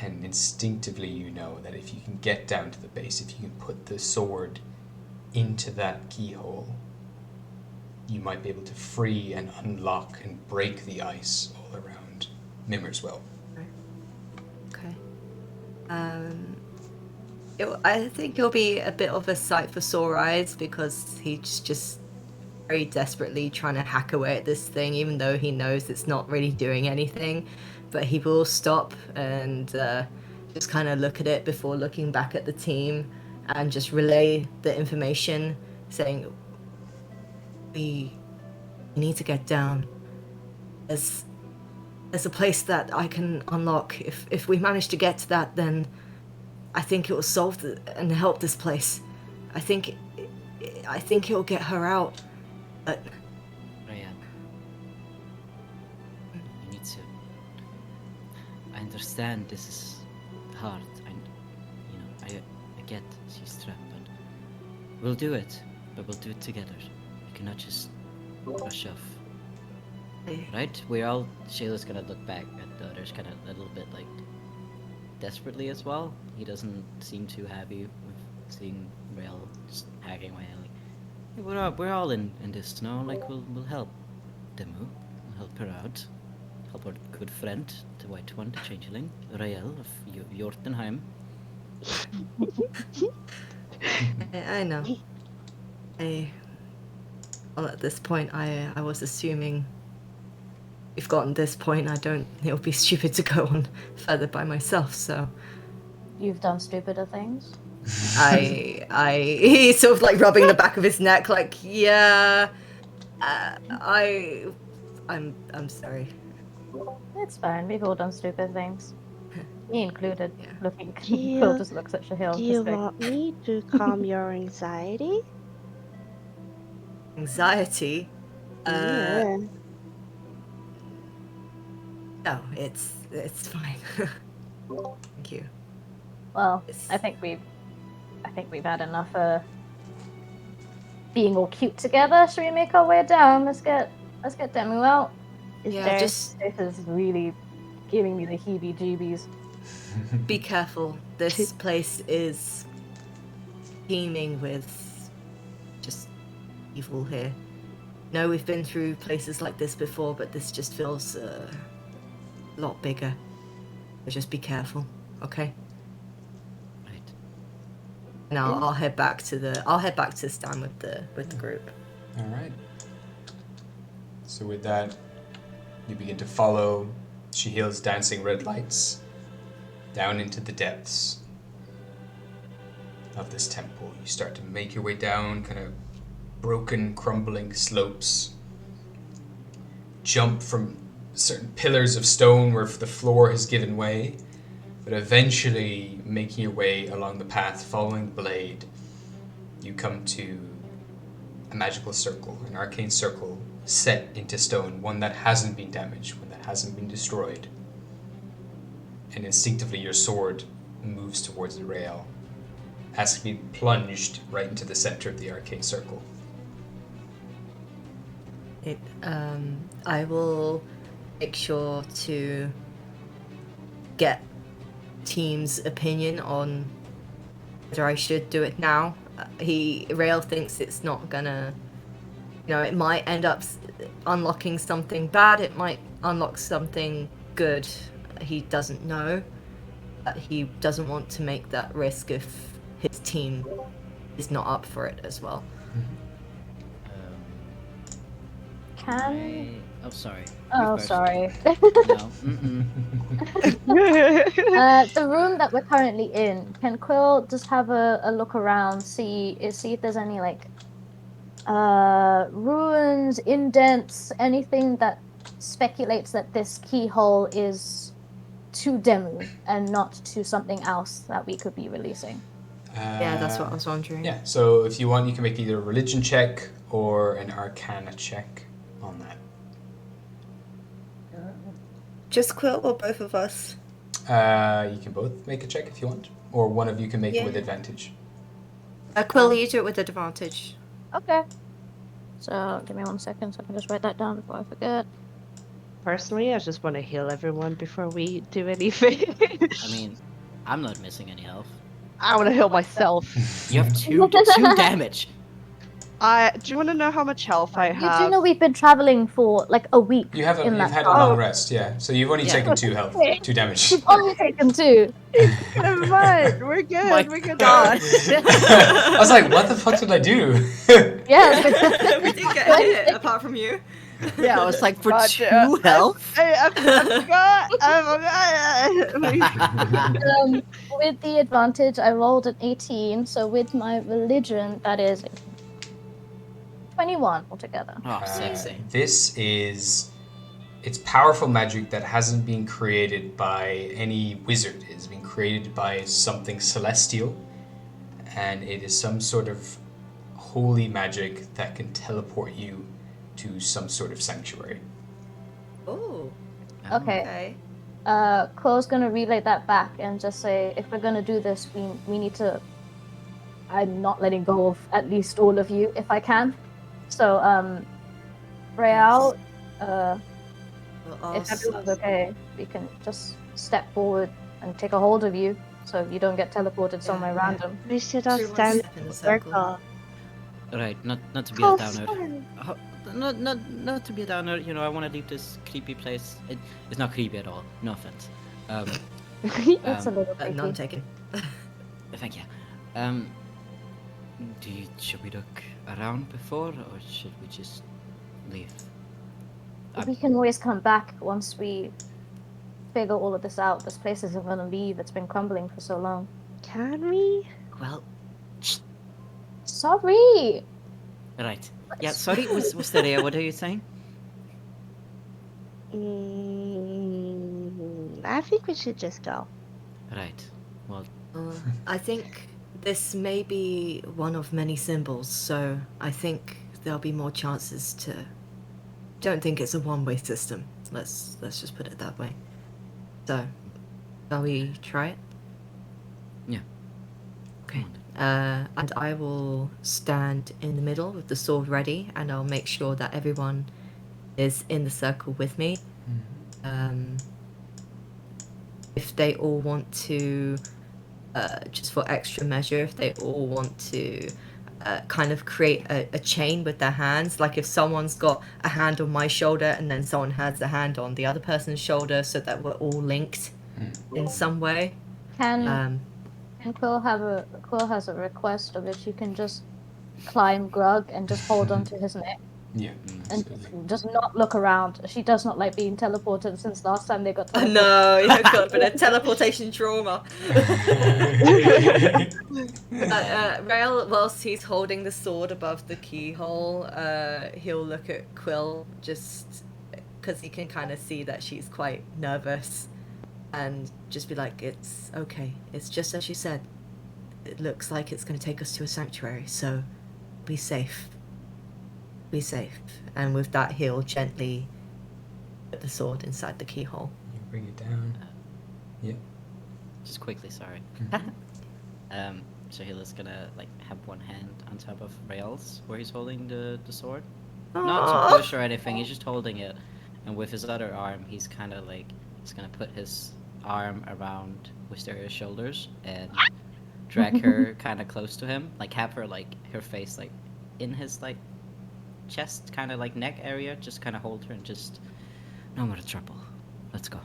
And instinctively you know that if you can get down to the base, if you can put the sword into that keyhole, you might be able to free and unlock and break the ice all around Mimmerswell. Okay. I think it'll be a bit of a sight for sore eyes, because he's just very desperately trying to hack away at this thing, even though he knows it's not really doing anything. But he will stop and just kind of look at it before looking back at the team and just relay the information, saying, we need to get down. There's a place that I can unlock. If we manage to get to that, then I think it will solve and help this place. I think it'll get her out. But Ryan, you need to. I understand this is hard. I get she's trapped, but we'll do it. But we'll do it together. We cannot just rush off. Right? Shayla's gonna look back at the others kind of a little bit like desperately as well. He doesn't seem too happy with seeing Rael just hacking away. Like, we're all in this now. Like, we'll help Demu. We'll help her out. Help our good friend, the White One, the Changeling, Rael of Jotunheim. I know. Well, at this point, I was assuming we've gotten this point. It would be stupid to go on further by myself, so. You've done stupider things. He's sort of like rubbing the back of his neck, like, yeah, I'm sorry. It's fine. We've all done stupid things. Me included. Yeah. Looking, Do you- Quill just looks at Shahil. Do you just like, want me to calm your anxiety? Anxiety? Yeah. No, it's fine. Thank you. well, It's- I think we've had enough being all cute together. Should we make our way down? Let's get Demu out. Yeah, just This is really giving me the heebie-jeebies. be careful. This place is teeming with just evil here. No, we've been through places like this before, but this just feels a lot bigger. So just be careful, okay? Right. Now I'll head back to Stan with the group. All right. So with that, you begin to follow Shahil's dancing red lights down into the depths of this temple. You start to make your way down kind of broken, crumbling slopes. Jump from certain pillars of stone where the floor has given way, but eventually making your way along the path, following the blade, you come to a magical circle, an arcane circle set into stone, one that hasn't been damaged, one that hasn't been destroyed. And instinctively your sword moves towards the rail, as to be plunged right into the center of the arcane circle. I will make sure to get team's opinion on whether I should do it now. Rail thinks it's not gonna, it might end up unlocking something bad, it might unlock something good. He doesn't know. He doesn't want to make that risk if his team is not up for it as well. Oh, sorry. Oh, First. sorry. No. Mm-mm. The room that we're currently in, can Quill just have a look around, see if there's any ruins, indents, anything that speculates that this keyhole is to Demu and not to something else that we could be releasing. Yeah, that's what I was wondering. Yeah, so if you want, you can make either a religion check or an arcana check on that. Just Quill or both of us? You can both make a check if you want, or one of you can make it with advantage. Quill, you do it with advantage. Okay. So give me 1 second so I can just write that down before I forget. Personally, I just want to heal everyone before we do anything. I mean, I'm not missing any health. I want to heal myself. You have two damage. Do you want to know how much health I You have? do know we've been traveling for like a week. You've had a car. long rest, yeah. So you've only taken 2 health, 2 damage. We've only taken 2. Never mind. We're good. My We're good. God. I was like, what the fuck did I do? Yeah. We didn't get hit, apart from you. Yeah, I was like, for Gotcha. 2 health? I forgot. With the advantage, I rolled an 18. So with my religion, that is 21 altogether. Oh, sexy. It's powerful magic that hasn't been created by any wizard. It's been created by something celestial, and it is some sort of holy magic that can teleport you to some sort of sanctuary. Oh, Okay. okay. Chloe's gonna relay that back and just say, if we're gonna do this, we need to. I'm not letting go of at least all of you if I can. So, Real, if everyone's okay, we can just step forward and take a hold of you, so you don't get teleported somewhere random. We should all Everyone stand step in in a a circle. circle. Right, not to be Oh, a downer. sorry. Not to be a downer, I want to leave this creepy place. It's not creepy at all, no offense. That's a little None creepy. taken. Thank you. Should we look around before, or should we just leave? We can always come back once we figure all of this out. This place isn't gonna leave. It's been crumbling for so long. Can we? Well, Sorry. right. Yeah, sorry, Wisteria, what are you saying? I think we should just go. Right. Well, I think this may be one of many symbols, so I think there'll be more chances to. Don't think it's a one-way system. Let's just put it that way. So, shall we try it? Yeah. Okay. And I will stand in the middle with the sword ready, and I'll make sure that everyone is in the circle with me. If they all want to, just for extra measure, if they all want to kind of create a chain with their hands, like if someone's got a hand on my shoulder and then someone has a hand on the other person's shoulder, so that we're all linked in some way. Can Quill has a request of if she can just climb Grug and just hold onto his neck Yeah, and absolutely. just not look around. She does not like being teleported since last time they got teleported. No, you've got a bit of teleportation trauma. Rael, whilst he's holding the sword above the keyhole, he'll look at Quill just because he can kind of see that she's quite nervous, and just be like, "It's okay. It's just as you said. It looks like it's going to take us to a sanctuary, so be safe. Be safe." And with that, he'll gently put the sword inside the keyhole. You bring it down. Yeah. Just quickly, sorry. So Hila's gonna like have one hand on top of Rael's where he's holding the sword. Not to push or anything, he's just holding it. And with his other arm, he's kind of like, he's gonna put his arm around Wisteria's shoulders and drag her kind of close to him. Like have her like, her face like in his like chest, kind of like neck area. Just kind of hold her and just, no more trouble. Let's go.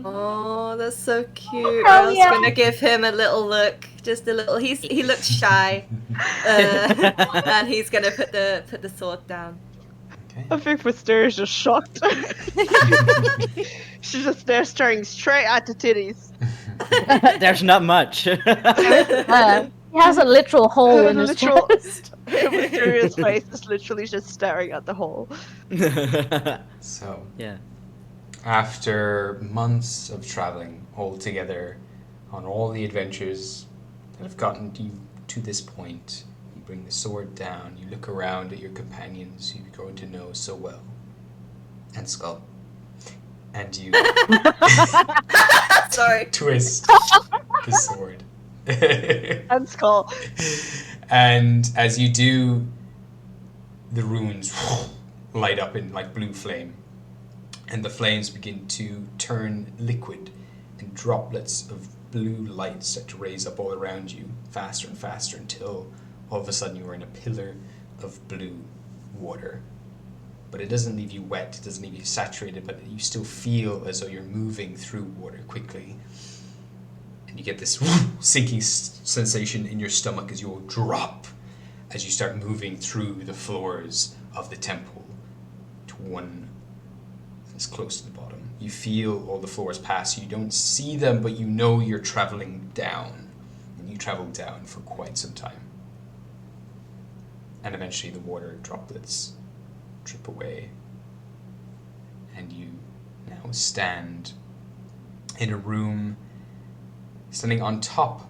Oh, that's so cute. Hell Rael's yeah. gonna give him a little look, just a little. He looks shy, and he's gonna put the sword down. Okay. I think Wisteria is just shocked. She's just there staring straight at the titties. There's not much. He has a literal hole in his Literal- chest. Wisteria's face is literally just staring at the hole. So, Yeah. after months of traveling all together on all the adventures that have gotten you to this point, you bring the sword down, you look around at your companions you've grown to know so well, and Skull, and you Sorry. twist the sword. And Skull. And as you do, the runes light up in like blue flame, and the flames begin to turn liquid, and droplets of blue light start to raise up all around you, faster and faster, until all of a sudden you are in a pillar of blue water. But it doesn't leave you wet, it doesn't leave you saturated, but you still feel as though you're moving through water quickly. And you get this sinking sensation in your stomach as you will drop as you start moving through the floors of the temple to one that's close to the bottom. You feel all the floors pass you. You don't see them, but you know you're traveling down. And you travel down for quite some time. And eventually the water droplets drip away. And you now stand in a room standing on top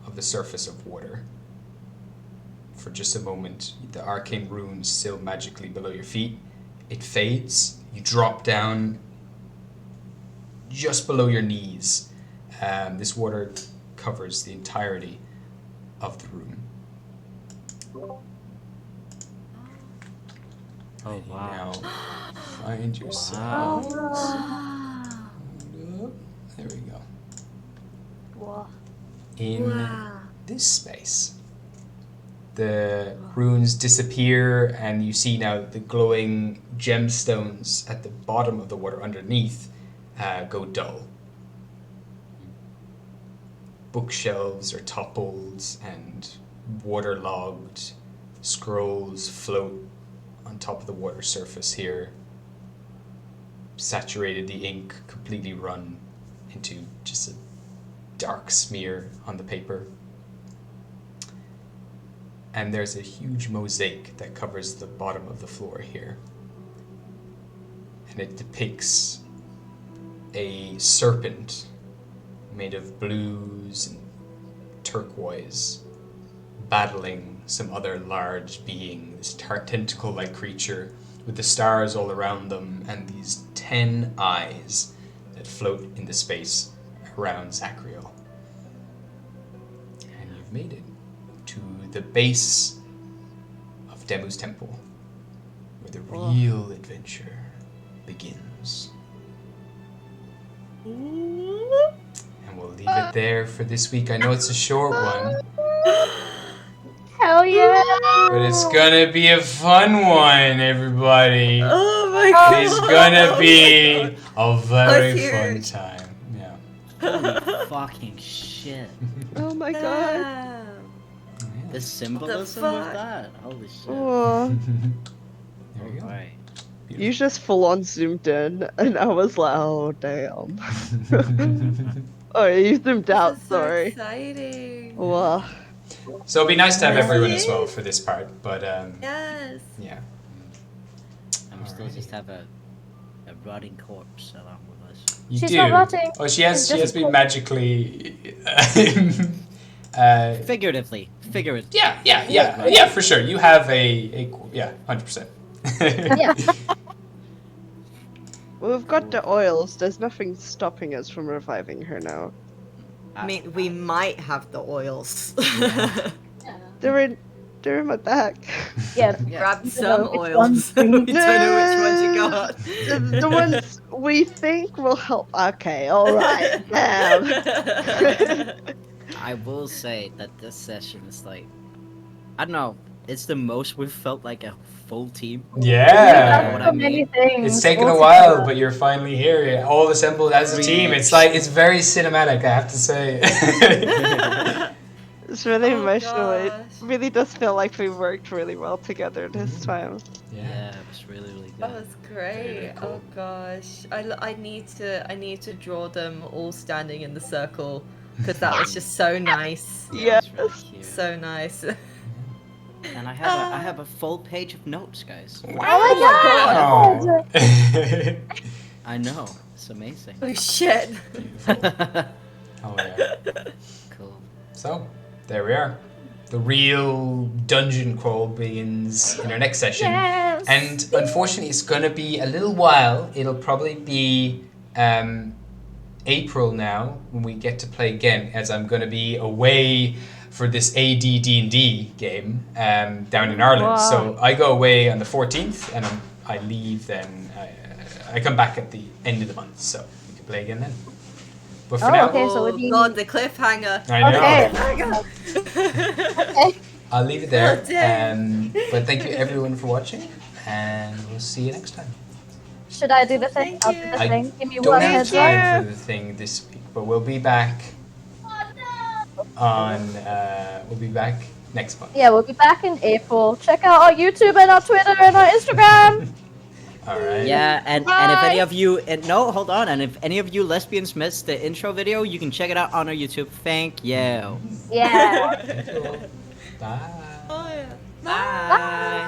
of the surface of water. For just a moment, the arcane runes still magically below your feet. It fades. You drop down just below your knees. This water covers the entirety of the room. Oh You wow. now find yourselves. There we go. Whoa. In Wow. this space, the runes disappear, and you see now the glowing gemstones at the bottom of the water underneath go dull. Bookshelves are toppled and waterlogged. Scrolls float on top of the water surface here. Saturated, the ink completely run into just a dark smear on the paper. And there's a huge mosaic that covers the bottom of the floor here. And it depicts a serpent made of blues and turquoise battling some other large being, this tentacle-like creature with the stars all around them and these 10 eyes that float in the space around Zachriel. And you've have made it to the base of Demu's temple, where the real adventure begins. And we'll leave it there for this week. I know it's a short one, Hell yeah! but it's gonna be a fun one, everybody. Oh my god! It's gonna be a very Let's hear fun it. time. Yeah. Holy fucking shit. Oh my god. Damn. The symbolism of fuck? that. Holy shit. Oh, There you go. Alright. you just full on zoomed in, and I was like, oh damn. Oh, you zoomed out. This is so Sorry. exciting. Wow. So it'll be nice to have Yes. everyone as well for this part, but Yes. yeah. I'm still Alright. just have a rotting corpse along with us. You She's do. not rotting. Oh, she has. She's She has just been cold. magically. Figuratively. Yeah, for sure. You have a 100%. Yeah. Well, we've got the oils. There's nothing stopping us from reviving her now. I mean, we might have the oils. They're in my bag. Yeah. Grab You some know which oils. ones You we don't need. know which ones you got. The ones we think will help. Okay, alright. Damn. I will say that this session is like, I don't know, it's the most we've felt like a full team. Yeah. what I So many mean. things. It's taken a all while, together. but you're finally here, all assembled as a team. It's like it's very cinematic, I have to say. It's really Oh, emotional. It gosh. really does feel like we worked really well together this time. Yeah, it was really, really That good. was great. Very cool. Oh gosh, I need to draw them all standing in the circle because that was just so nice, Yeah, it was really Yes. cute. so nice. And I have a full page of notes, guys. Oh my god! Oh. I know, it's amazing. Oh shit! Oh yeah. Cool. So, there we are. The real dungeon crawl begins in our next session. Yes. And unfortunately, it's going to be a little while. It'll probably be April now when we get to play again, as I'm going to be away for this AD&D game down in Ireland. Wow. So I go away on the 14th, and I leave then. I come back at the end of the month, so we can play again then. But for Oh, now, okay. so Oh it'd be- god, the cliffhanger. I know. Okay. Okay. I'll leave it there. Oh, dang. But thank you everyone for watching, and we'll see you next time. Should I do the thing? Thank I'll do you. the I thing. Give me Don't one have heads time up. for the thing this week, but we'll be back on. We'll be back next month. Yeah, we'll be back in April. Check out our YouTube and our Twitter and our Instagram. All right. Yeah, and if any of you no, hold on, and if any of you lesbians missed the intro video, you can check it out on our YouTube. Thank you. Yeah. Cool. Bye. Oh, yeah. Bye.